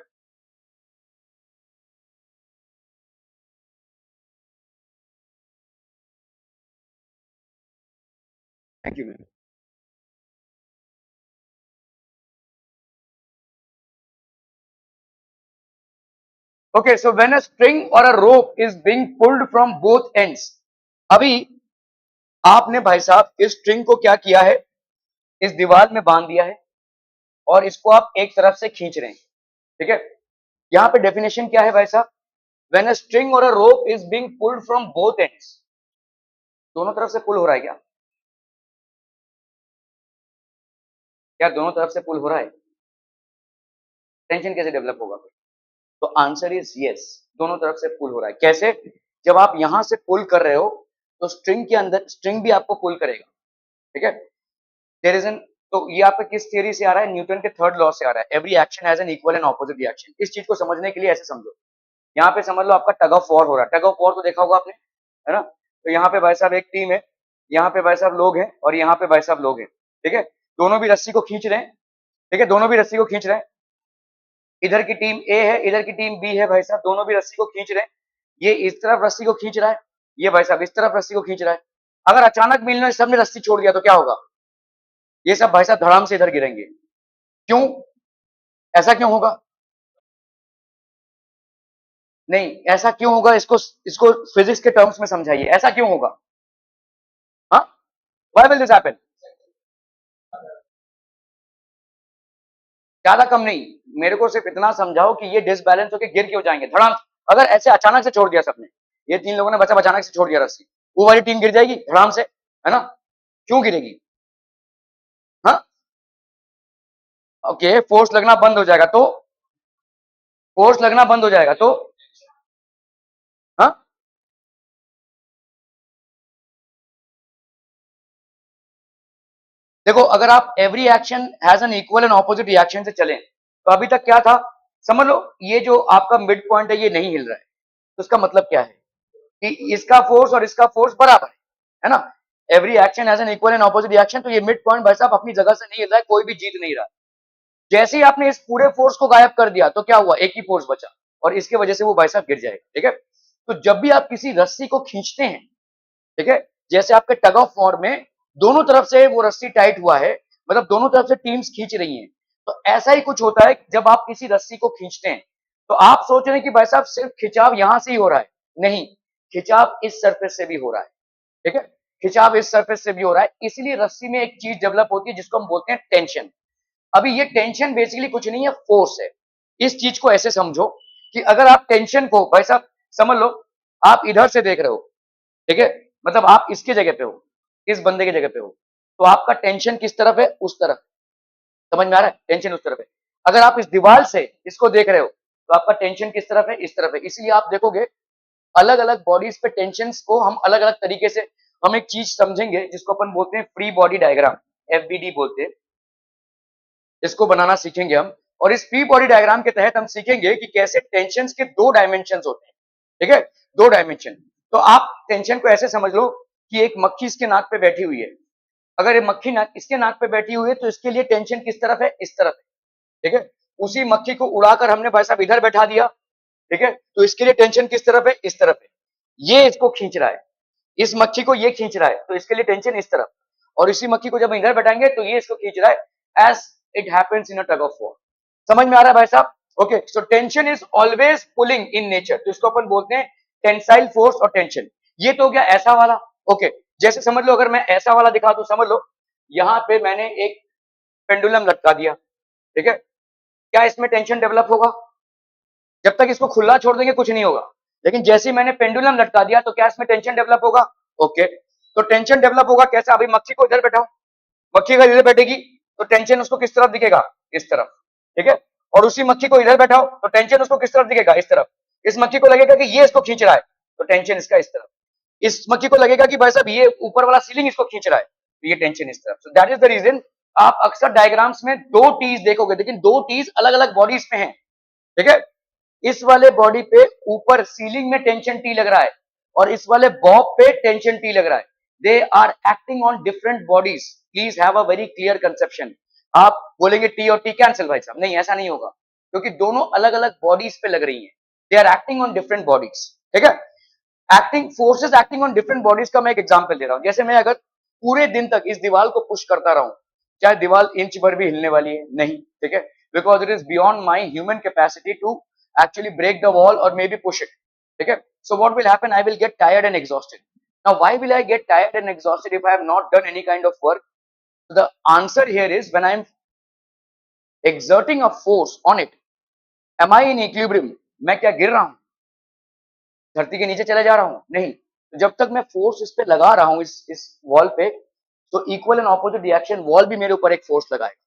[SPEAKER 1] Thank you. Okay, so when a string or a rope is being pulled from both ends, अभी आपने भाई साहब इस स्ट्रिंग को क्या किया है, इस दीवार में बांध दिया है और इसको आप एक तरफ से खींच रहे हैं, ठीक है। यहाँ पे डेफिनेशन क्या है भाई साहब? When a string or a rope is being pulled from both ends, दोनों तरफ से पुल हो रहा है क्या? क्या दोनों तरफ से पुल हो रहा है? टेंशन कैसे डेवलप होगा फिर? तो आंसर इज यस, दोनों तरफ से पुल हो रहा है। कैसे? जब आप यहां से पुल कर रहे हो तो स्ट्रिंग के अंदर स्ट्रिंग भी आपको पुल करेगा, ठीक है। देयर इज एन, तो ये आपका किस थियरी से आ रहा है? न्यूटन के थर्ड लॉ से आ रहा है, every action has an equal and opposite reaction. इस चीज को समझने के लिए ऐसे समझो, यहाँ पे समझ लो आपका टग ऑफ वॉर हो रहा है। टग ऑफ वॉर तो देखा होगा आपने, है ना? तो यहाँ पे भाई साहब एक टीम है, यहाँ पे भाई साहब लोग हैं, और यहाँ पे भाई साहब लोग हैं, ठीक है? दोनों भी रस्सी को खींच रहे हैं, ठीक है? दोनों भी रस्सी को खींच रहे हैं। इधर की टीम ए है, इधर की टीम बी है, भाई साहब दोनों भी रस्सी को खींच रहे हैं। ये इस तरफ रस्सी को खींच रहा है, ये भाई साहब इस तरफ रस्सी को खींच रहा है। अगर अचानक मिलने सबने रस्सी छोड़ दिया तो क्या होगा? ये सब भाई साहब धड़ाम से इधर गिरेंगे। क्यों? ऐसा क्यों होगा? नहीं, ऐसा क्यों होगा? इसको इसको फिजिक्स के टर्म्स में समझाइए, ऐसा क्यों होगा? हाँ, व्हाई विल दिस हैपन? ज्यादा कम नहीं, मेरे को सिर्फ इतना समझाओ कि ये डिसबैलेंस होकर गिर क्यों जाएंगे धड़ाम। अगर ऐसे अचानक से छोड़ दिया सबने, ये तीन लोगों ने बचा अचानक से छोड़ दिया रस्सी, वो वाली टीम गिर जाएगी धड़ाम से, है ना? क्यों गिरेगी? हाँ, ओके, फोर्स लगना बंद हो जाएगा तो, फोर्स लगना बंद हो जाएगा तो, हाँ, देखो अगर आप every action has an equal and opposite reaction से चलें, तो अभी तक क्या था? समझ लो ये जो आपका मिड पॉइंट है ये नहीं हिल रहा है, तो इसका मतलब क्या है? कि इसका फोर्स और इसका फोर्स बराबर है ना? Every action has an equal and opposite reaction, तो ये मिड पॉइंट भाई साहब अपनी जगह से नहीं हिल रहा है, कोई भी जीत नहीं रहा। जैसे ही आपने इस पूरे फोर्स को गायब कर दिया तो क्या हुआ? एक ही फोर्स बचा, और इसकी वजह से वो भाई साहब गिर जाएगा, ठीक है? तो जब भी आप किसी रस्सी को खींचते हैं, ठीक है, जैसे आपके टग ऑफ वॉर में दोनों तरफ से वो रस्सी टाइट हुआ है, मतलब दोनों तरफ से टीम्स खींच रही हैं, तो ऐसा ही कुछ होता है जब आप किसी रस्सी को खींचते हैं। तो आप सोच रहे हैं कि भाई साहब सिर्फ खिंचाव यहां से ही हो रहा है, नहीं, खिंचाव इस सरफेस से भी हो रहा है, ठीक है? खिंचाव इस सरफेस से भी हो रहा है, इसलिए रस्सी में एक चीज डेवलप होती है जिसको हम बोलते हैं टेंशन। अभी ये टेंशन बेसिकली कुछ नहीं है, फोर्स है। इस चीज को ऐसे समझो कि अगर आप टेंशन को भाई साहब समझ लो, आप इधर से देख रहे हो, ठीक है, मतलब आप इसकी जगह पे हो, इस बंदे की जगह पे हो, तो आपका टेंशन किस तरफ है? उस तरफ। समझ में आ रहा है? टेंशन उस तरफ है। अगर आप इस दीवार से इसको देख रहे हो, तो आपका टेंशन किस तरफ है? इस तरफ है। इसलिए आप देखोगे अलग अलग बॉडीज पे टेंशन को हम अलग अलग तरीके से, हम एक चीज समझेंगे जिसको अपन बोलते हैं फ्री बॉडी डायग्राम, एफबीडी बोलते हैं, इसको बनाना सीखेंगे हम। और इस फ्री बॉडी डायग्राम के तहत हम सीखेंगे कि कैसे टेंशन के दो डायमेंशन होते हैं, ठीक है? दो डायमेंशन। तो आप टेंशन को ऐसे समझ लो कि एक मक्खी इसके नाक पे बैठी हुई है। अगर ये मक्खी नाक इसके नाक पे बैठी हुई है तो इसके लिए टेंशन किस तरफ है? इस तरफ है, ठीक है? उसी मक्खी को उड़ाकर हमने भाई साहब इधर बैठा दिया, ठीक है, तो इसके लिए टेंशन किस तरफ है? इस तरफ है। ये इसको खींच रहा है, इस मक्खी को ये खींच रहा है, तो इसके लिए टेंशन इस तरफ। और इसी मक्खी को जब इधर बैठाएंगे तो ये इसको खींच रहा है, as it happens in a tug of war. समझ में आ रहा है भाई साहब? Okay, so tension is always pulling in nature, तो इसको अपन बोलते हैं टेंसाइल फोर्स और टेंशन। ये तो हो गया ऐसा वाला। ओके, जैसे समझ लो अगर मैं ऐसा वाला दिखा तो समझ लो यहां पे मैंने एक पेंडुलम लटका दिया, ठीक है? क्या इसमें टेंशन डेवलप होगा? जब तक इसको खुला छोड़ देंगे कुछ नहीं होगा, लेकिन जैसे ही मैंने पेंडुलम लटका दिया तो क्या इसमें टेंशन डेवलप होगा? ओके, तो टेंशन डेवलप होगा कैसा? अभी मक्खी को इधर बैठाओ, मक्खी अगर इधर बैठेगी तो टेंशन उसको किस तरफ दिखेगा? इस तरफ, ठीक है? और उसी मक्खी को इधर बैठाओ तो टेंशन उसको किस तरफ दिखेगा? इस तरफ। इस मक्खी को लगेगा कि ये इसको खींच रहा है, तो टेंशन इसका इस तरफ। इस मक्खी को लगेगा कि भाई साहब ये ऊपर वाला सीलिंग इसको खींच रहा है, तो ये टेंशन इस तरफ। So that is the reason आप अक्सर डायग्राम्स में दो टीज देखोगे, लेकिन दो टीज अलग अलग बॉडीज पे हैं, ठीक है? इस वाले बॉडी पे ऊपर सीलिंग में टेंशन टी लग रहा है, और इस वाले बॉब पे टेंशन टी लग रहा है। They are acting on different bodies, please have a very clear conception. आप बोलेंगे टी और टी कैंसिल भाई साहब, नहीं ऐसा नहीं होगा, क्योंकि दोनों अलग अलग बॉडीज पे लग रही हैं। They are acting on different bodies, ठीक है? Acting forces acting on different bodies का मैं एक एग्जांपल दे रहा हूं। जैसे मैं अगर पूरे दिन तक इस दीवार को पुश करता रहूं, चाहे दीवार इंच भर भी हिलने वाली है नहीं, ठीक है? Because it is beyond my human capacity to actually break the wall or maybe push it, okay? So what will happen? I will get tired and exhausted. Now why will I get tired and exhausted if I have not done any kind of work? So the answer here is, when I am exerting a force on it, am I in equilibrium? मैं क्या गिर रहा हूं, धरती के नीचे चले जा रहा हूं? नहीं। तो जब तक मैं फोर्स इस पे लगा रहा हूं, इस वॉल पे, तो equal and opposite reaction, wall भी मेरे ऊपर एक फोर्स लगाएगा।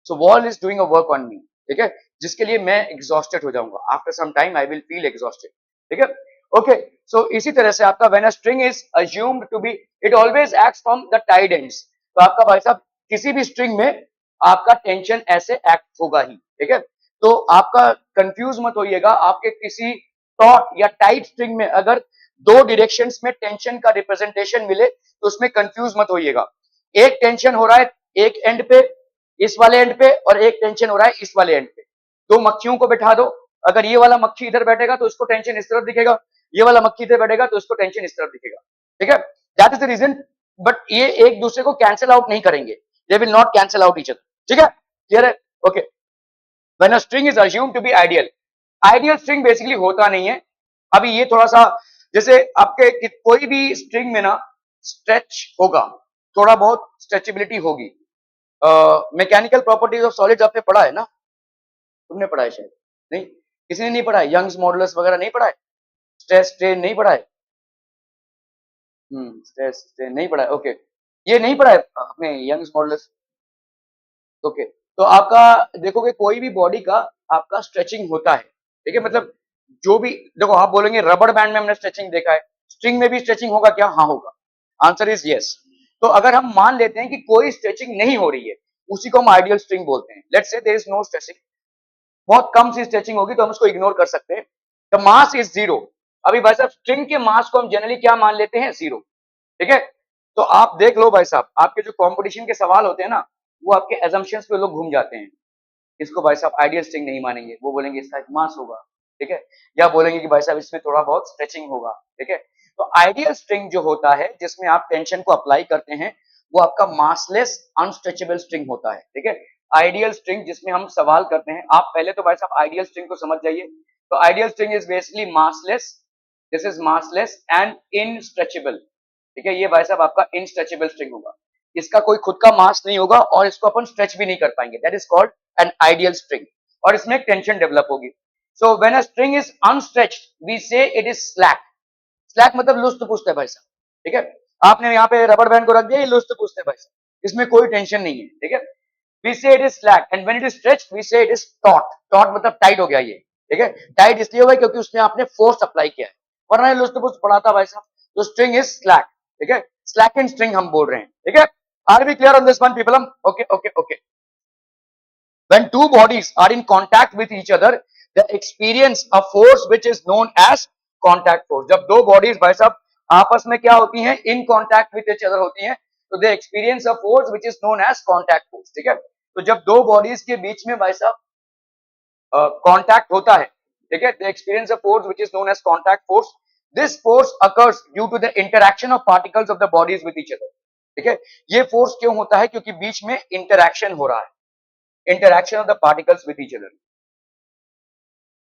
[SPEAKER 1] So wall is doing a work on me, ठीक है, जिसके लिए मैं एग्जॉस्टेड हो जाऊंगा। After some time I will feel exhausted, ठीक है? ओके, सो इसी तरह से आपका when a string is assumed to be, it always acts from the tied ends. तो आपका भाई साहब किसी भी स्ट्रिंग में आपका टेंशन ऐसे एक्ट होगा ही, ठीक है। तो आपका कंफ्यूज मत होइएगा, आपके किसी टॉट या टाइट स्ट्रिंग में अगर दो डायरेक्शंस में टेंशन का रिप्रेजेंटेशन मिले तो उसमें कंफ्यूज मत होइएगा। एक टेंशन हो रहा है एक एंड पे, इस वाले एंड पे, और एक टेंशन हो रहा है इस वाले एंड पे। दो मक्खियों को बैठा दो, अगर ये वाला मक्खी इधर बैठेगा तो इसको टेंशन इस तरफ दिखेगा, ये वाला मक्खी इधर बैठेगा तो इसको टेंशन इस तरफ दिखेगा, ठीक है। That is the reason. But ये एक दूसरे को कैंसिल आउट नहीं करेंगे, they will not cancel out each other, ठीक है। क्लियर है? Okay. When a string is assumed to be ideal, ideal string basically होता नहीं है। अभी ये थोड़ा सा, जैसे आपके कोई भी स्ट्रिंग में ना स्ट्रेच होगा, थोड़ा बहुत स्ट्रेचेबिलिटी होगी। मैकेनिकल प्रॉपर्टीज ऑफ सॉलिड्स आपने पढ़ा है ना? तुमने पढ़ा है शायद, नहीं? किसी ने नहीं पढ़ा है? यंग्स मॉडुलस वगैरह नहीं पढ़ा है? स्ट्रेस स्ट्रेन नहीं पढ़ा है? स्ट्रेस स्ट्रेन नहीं पढ़ा है, ओके। ये नहीं पढ़ा है आपने यंग्स मॉडुलस? ओके। तो आपका देखोगे कोई भी बॉडी का आपका स्ट्रेचिंग होता है, ठीक है। मतलब जो भी, देखो आप बोलेंगे रबर बैंड में हमने स्ट्रेचिंग देखा है, स्ट्रिंग में भी स्ट्रेचिंग होगा क्या? हाँ होगा। Answer is yes. तो अगर हम मान लेते हैं कि कोई स्ट्रेचिंग नहीं हो रही है, उसी को हम आइडियल स्ट्रिंग बोलते हैं। Let's say there is no stretching, बहुत कम सी स्ट्रेचिंग होगी तो हम उसको इग्नोर कर सकते हैं। The mass is zero. अभी भाई साहब स्ट्रिंग के मास को हम जनरली क्या मान लेते हैं? जीरो, ठीक है। तो आप देख लो भाई साहब, आपके जो कंपटीशन के सवाल होते हैं ना, वो आपके एजम्पशंस पे लोग घूम जाते हैं। इसको भाई साहब आइडियल स्ट्रिंग नहीं मानेंगे, वो बोलेंगे इसका एक मास होगा, ठीक है। या बोलेंगे कि भाई साहब इसमें थोड़ा बहुत स्ट्रेचिंग होगा, ठीक है। तो आइडियल स्ट्रिंग जो होता है जिसमें आप टेंशन को अप्लाई करते हैं, वो आपका मासलेस अनस्ट्रेचेबल स्ट्रिंग होता है, ठीक है। आइडियल स्ट्रिंग जिसमें हम सवाल करते हैं, आप पहले तो भाई साहब आइडियल स्ट्रिंग को समझ जाइए। तो ideal string is basically massless, this is massless and unstretchable, ठीक है। ये भाई साहब आपका इनस्ट्रेचेबल स्ट्रिंग होगा, इसका कोई खुद का मास नहीं होगा और इसको अपन स्ट्रेच भी नहीं कर पाएंगे, that is called an ideal string. और इसमें एक टेंशन डेवलप होगी। So when a string is unstretched we say it is slack. Slack मतलब लुस्त पुस्त है भाई साहब, ठीक है। आपने यहाँ पे रबर बैंड को रख दिया, ये लुस्त पुस्त है भाई साहब, इसमें कोई टेंशन नहीं है, ठीक है। We say it is slack and when it is stretched we say it is taut. Taut मतलब टाइट हो गया ये, ठीक है। टाइट इसलिए हुआ क्योंकि उसने आपने फोर्स अप्लाई किया है, वरना ये लुस्त पुस्त पड़ा था भाई साहब। तो स्ट्रिंग इज स्लैक, ठीक है। स्लैक एंड स्ट्रिंग हम बोल रहे हैं, ठीक है। Are we clear on this one people? Okay okay okay. When two bodies are in contact with each other, they experience a force which is known as contact force. जब दो bodies भाई साहब आपस में क्या होती हैं? In contact with each other होती हैं, तो they experience a force which is known as contact force, ठीक है। तो जब दो bodies के बीच में भाई साहब कांटेक्ट होता है, ठीक है, they experience a force which is known as contact force. This force occurs due to the interaction of particles of the bodies with each other, ठीक है। ये फोर्स क्यों होता है? क्योंकि बीच में इंटरैक्शन हो रहा है, interaction of the particles with each other.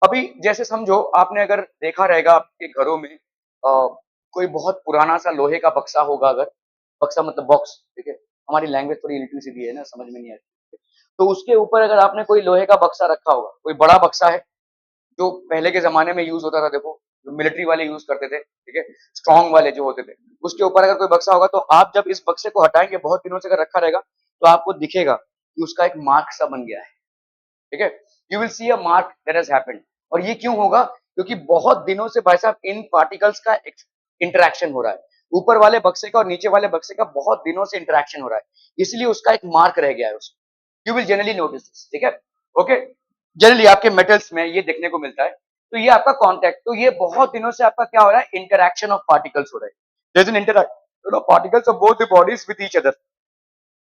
[SPEAKER 1] अभी जैसे समझो आपने अगर देखा रहेगा आपके घरों में कोई बहुत पुराना सा लोहे का बक्सा होगा, अगर बक्सा मतलब बॉक्स, ठीक है। हमारी लैंग्वेज थोड़ी इल्टी सीधी है ना, समझ में नहीं आती। तो उसके ऊपर अगर आपने कोई लोहे का बक्सा रखा होगा, कोई बड़ा बक्सा है जो पहले के जमाने में यूज होता था, देखो जो मिलिट्री वाले यूज करते थे, ठीक है, स्ट्रॉन्ग वाले जो होते थे, उसके ऊपर अगर कोई बक्सा होगा तो आप जब इस बक्से को हटाएंगे, बहुत दिनों से अगर रखा रहेगा तो आपको दिखेगा कि उसका एक मार्क सा बन गया है, ठीक है। You will see a mark that has happened. और ये क्यों होगा? क्योंकि बहुत दिनों से भाई साहब इन पार्टिकल्स का इंटरेक्शन हो रहा है, ऊपर वाले बक्से का और नीचे वाले बक्से का बहुत दिनों से इंटरेक्शन हो रहा है, इसलिए उसका एक मार्क रह गया है उसको। You will generally notice this, ठीक है। ओके। जनरली आपके मेटल्स में ये देखने को मिलता है। तो ये आपका कॉन्टैक्ट, तो ये बहुत दिनों से आपका क्या हो रहा है? इंटरेक्शन ऑफ पार्टिकल्स हो रहा है। There is an interaction of particles of both the bodies with each other.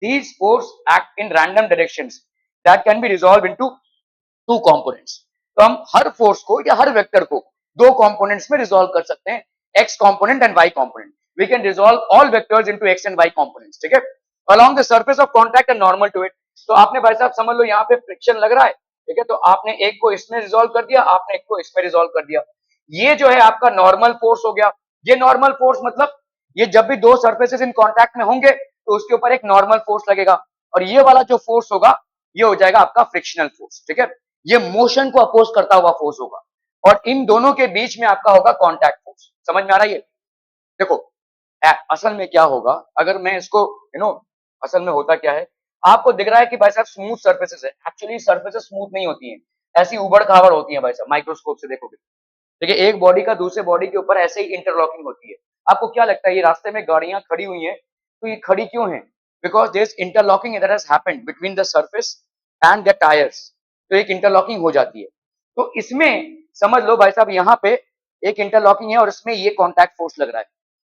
[SPEAKER 1] These force act in random directions that can be resolved into two components. तो हम हर फोर्स को या हर वेक्टर को दो components में रिजॉल्व कर सकते हैं, x component and y component. We can resolve all vectors into x and y components, ठीक है। Along the surface of contact and normal to it. तो आपने भाई साहब समझ लो यहाँ पे फ्रिक्शन लग रहा है, ठीक है, तो आपने एक को इसमें रिजॉल्व कर दिया, आपने एक को इसमें रिजॉल्व कर दिया। ये जो है आपका नॉर्मल फोर्स हो गया। ये नॉर्मल फोर्स मतलब ये जब भी दो सरफेसेस इन कांटेक्ट में होंगे तो उसके ऊपर एक नॉर्मल फोर्स लगेगा, और ये वाला जो फोर्स होगा ये हो जाएगा आपका फ्रिक्शनल फोर्स, ठीक है। ये मोशन को अपोज करता हुआ फोर्स होगा, और इन दोनों के बीच में आपका होगा कांटेक्ट फोर्स। समझ में आ रहा है ये? देखो असल में क्या होगा अगर मैं इसको असल में होता क्या है, आपको दिख रहा है कि भाई साहब स्मूथ सर्फेसेस है, एक्चुअली सर्फेसेस स्मूथ नहीं होती हैं, ऐसी उबड़ खाबड़ होती है भाई साहब, माइक्रोस्कोप से देखोगे। देखिए एक बॉडी का दूसरे बॉडी के ऊपर ऐसे ही इंटरलॉकिंग होती है। आपको क्या लगता है ये रास्ते में गाड़ियां खड़ी हुई हैं तो ये खड़ी क्यों है? because there is interlocking that has happened between the surface and the tires. तो एक इंटरलॉकिंग हो जाती है। तो इसमें समझ लो भाई साहब, यहाँ पे एक इंटरलॉकिंग है और इसमें ये कॉन्टैक्ट फोर्स लग रहा है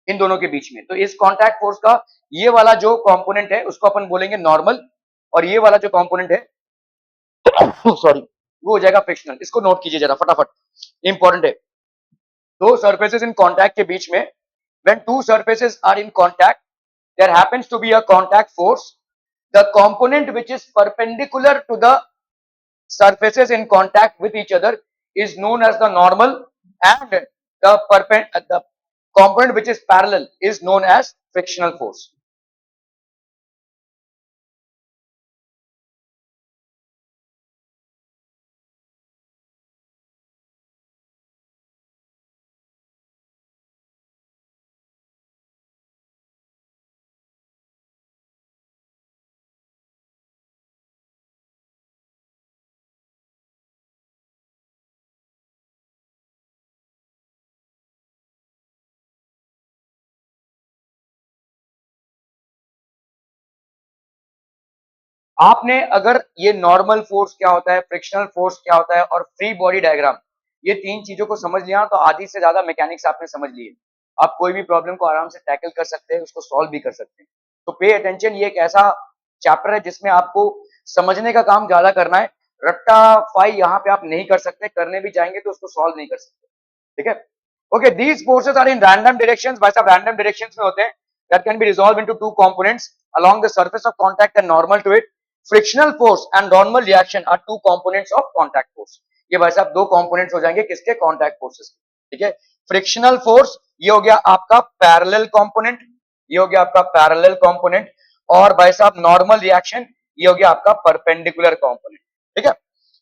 [SPEAKER 1] इन दोनों के बीच में। तो इस कॉन्टैक्ट फोर्स का ये वाला जो कंपोनेंट है उसको अपन बोलेंगे नॉर्मल, और ये वाला जो कंपोनेंट है सॉरी वो हो जाएगा फ्रिक्शनल। इसको नोट कीजिए जरा फटाफट, इंपॉर्टेंट है। दो सरफेसेस इन कॉन्टैक्ट के बीच में, when two surfaces are in contact, there happens to be a contact force. The component which is perpendicular to the surfaces in contact with each other is known as the normal, and the component which is parallel is known as frictional force. आपने अगर ये normal force क्या होता है, frictional force क्या होता है और फ्री बॉडी डायग्राम, ये तीन चीजों को समझ लिया तो आधी से ज्यादा मैकेनिक्स आपने समझ ली है। आप कोई भी प्रॉब्लम को आराम से टैकल कर सकते हैं, उसको सॉल्व भी कर सकते हैं। तो पे अटेंशन, ये एक ऐसा चैप्टर है जिसमें आपको समझने का काम ज्यादा करना है। रट्टा फाई यहाँ पे आप नहीं कर सकते, करने भी चाहेंगे तो उसको सॉल्व नहीं कर सकते। ठीक है, okay. These forces are in random directions, भाई साहब रैंडम डायरेक्शंस में होते हैं, that can be resolve into two components along the surface of contact and normal to it. Frictional force and normal reaction are two components of contact force. ये भाई साहब दो components हो जाएंगे किसके, contact forces के। ठीक है, frictional force ये हो गया आपका parallel component, ये हो गया आपका parallel component, और भाई साहब normal reaction ये हो गया आपका perpendicular component। ठीक है,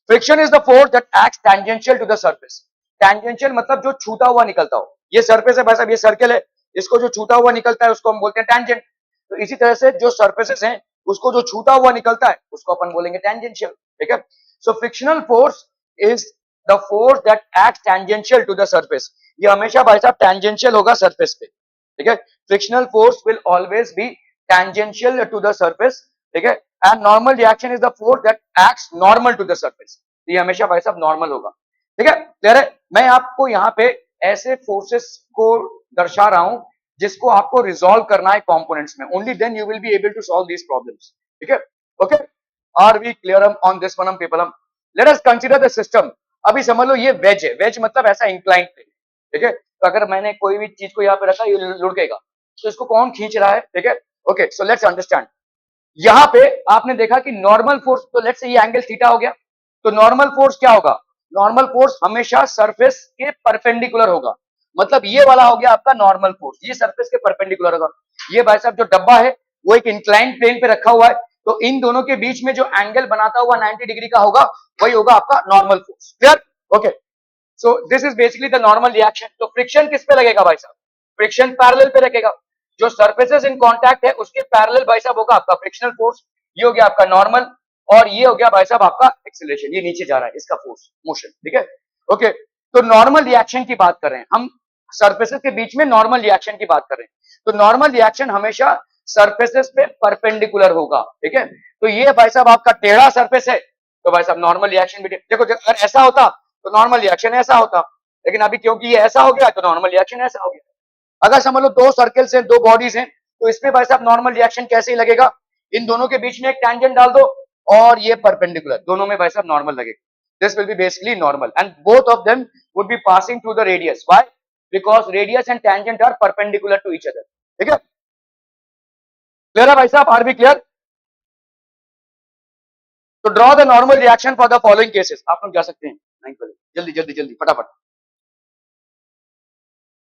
[SPEAKER 1] friction is the force that acts tangential to the surface. Tangential मतलब जो छूता हुआ निकलता हो। ये surface है भाई साहब, ये सर्कल है, इसको जो छूता हुआ निकलता है उसको हम बोलते हैं tangent। तो इसी तरह से जो सर्फेसेस हैं उसको जो छूता हुआ निकलता है उसको अपन बोलेंगे टेंजेंशियल। ठीक है, so frictional force is the force that acts tangential to the surface. ये हमेशा भाई साहब टेंजेंशियल होगा सरफेस पे। ठीक है, frictional force will always be tangential to the surface. ठीक है, and normal reaction is the force that acts normal to the surface. ये हमेशा भाई साहब नॉर्मल होगा। ठीक है, क्लियर है। मैं आपको यहाँ पे ऐसे फोर्सेस को दर्शा रहा हूं जिसको आपको रिजॉल्व करना है कंपोनेंट्स में। Only then you will be able to solve these problems. ठीक है, okay. Are we clear on this one people? Let us consider the system. अभी समझ लो ये वेज है, वेज मतलब ऐसा इंक्लाइन पे। ठीक है, तो अगर मैंने कोई भी चीज को यहाँ पे रखा, ये लुढ़केगा, तो इसको कौन खींच रहा है? ठीक है, ओके। सो लेट्स अंडरस्टैंड, यहाँ पे आपने देखा कि नॉर्मल फोर्स, तो लेट्स से ये एंगल थीटा हो गया, तो नॉर्मल फोर्स क्या होगा? नॉर्मल फोर्स हमेशा सरफेस के परपेंडिकुलर होगा। मतलब ये वाला हो गया आपका नॉर्मल फोर्स, ये सरफेस के परपेंडिकुलर होगा। ये भाई साहब जो डब्बा है वो एक इंक्लाइन प्लेन पे रखा हुआ है, तो इन दोनों के बीच में जो एंगल बनाता हुआ 90 डिग्री का होगा वही होगा आपका normal force. Clear? Okay, so this is basically the normal reaction. तो फ्रिक्शन किस पे लगेगा भाई साहब? फ्रिक्शन पैरेलल पे रखेगा। जो सरफेसेस इन कांटेक्ट है उसके पैरेलल भाई साहब होगा आपका फ्रिक्शनल फोर्स। ये हो गया आपका नॉर्मल, और ये हो गया भाई साहब आपका एक्सीलरेशन, ये नीचे जा रहा है इसका फोर्स, मोशन। ठीक है, ओके। तो नॉर्मल रिएक्शन की बात कर रहे हैं हम, सरफेसेस के बीच में नॉर्मल रिएक्शन की बात कर रहे हैं। तो नॉर्मल रिएक्शन हमेशा सरफेसेस पे परपेंडिकुलर होगा। ठीक है, तो ये भाई साहब आपका टेढ़ा सरफेस है, तो भाई साहब नॉर्मल रिएक्शन भी देखो, अगर ऐसा होता तो नॉर्मल रिएक्शन ऐसा होता, लेकिन अभी क्योंकि ये ऐसा हो गया तो नॉर्मल रिएक्शन ऐसा हो गया। अगर समझ लो दो सर्कल्स हैं, दो बॉडीज हैं, तो इसमें भाई साहब नॉर्मल रिएक्शन कैसे ही लगेगा? इन दोनों के बीच में एक टेंजेंट डाल दो और ये परपेंडिकुलर, दोनों में भाई साहब नॉर्मल लगेगा। this will be basically normal and both of them would be passing through the radius. Why? Because radius and tangent are perpendicular to each other. ठीक है, क्लियर है भाई साहब? Are we clear? तो draw the normal reaction for the following cases. आप लोग जा सकते हैं, नहीं पहले जल्दी जल्दी जल्दी फटाफट।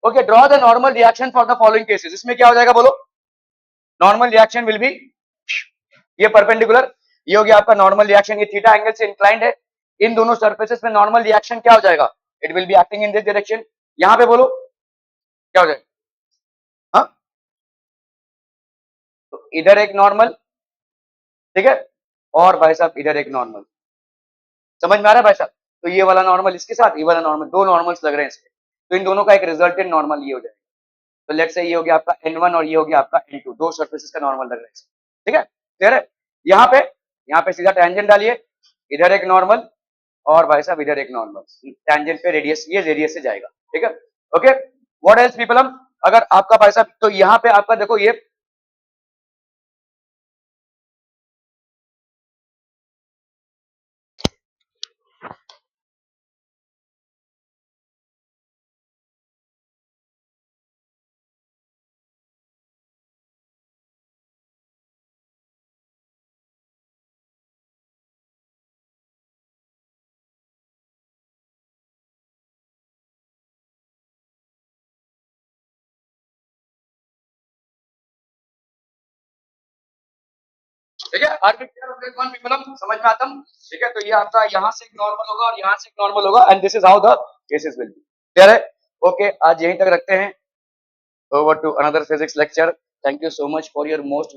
[SPEAKER 1] Okay, draw the normal reaction for the following cases. इसमें क्या हो जाएगा बोलो? नॉर्मल रिएक्शन विल बी ये परपेंडिकुलर, ये हो गया आपका नॉर्मल रिएक्शन, ये थीटा एंगल से इंक्लाइंड है। इन दोनों सरफेसेस में नॉर्मल रिएक्शन क्या हो जाएगा? It will be acting in this direction. यहां पे बोलो क्या हो जाएगा? हाँ, तो इधर एक नॉर्मल, ठीक है, और भाई साहब इधर एक नॉर्मल। समझ में आ रहा है भाई साहब? तो ये वाला नॉर्मल इसके साथ, ये वाला नॉर्मल, दो नॉर्मल्स लग रहे हैं इसके, तो इन दोनों का एक रिजल्टेंट नॉर्मल ये हो जाएगा। तो लेट्स से ये हो गया आपका N1 और ये हो गया आपका N2, दो सरफेसेस का नॉर्मल लग रहा है। ठीक है, क्लियर है। यहाँ पे सीधा टेंजेंट डालिए, इधर एक नॉर्मल और भाई साहब इधर एक नॉर्मल, टेंजेंट पे रेडियस, ये रेडियस से जाएगा, ठीक है। ओके, व्हाट एल्स पीपल, हम अगर आपका भाई साहब, तो यहाँ पे आपका देखो ये ठीक है, समझ में आता हूँ, ठीक है। तो ये आपका यहाँ से एक नॉर्मल होगा और यहाँ से एक नॉर्मल होगा, and this is how the cases will be, clear है। ओके, आज यहीं तक रखते हैं, over to another physics lecture. Thank you so much for your most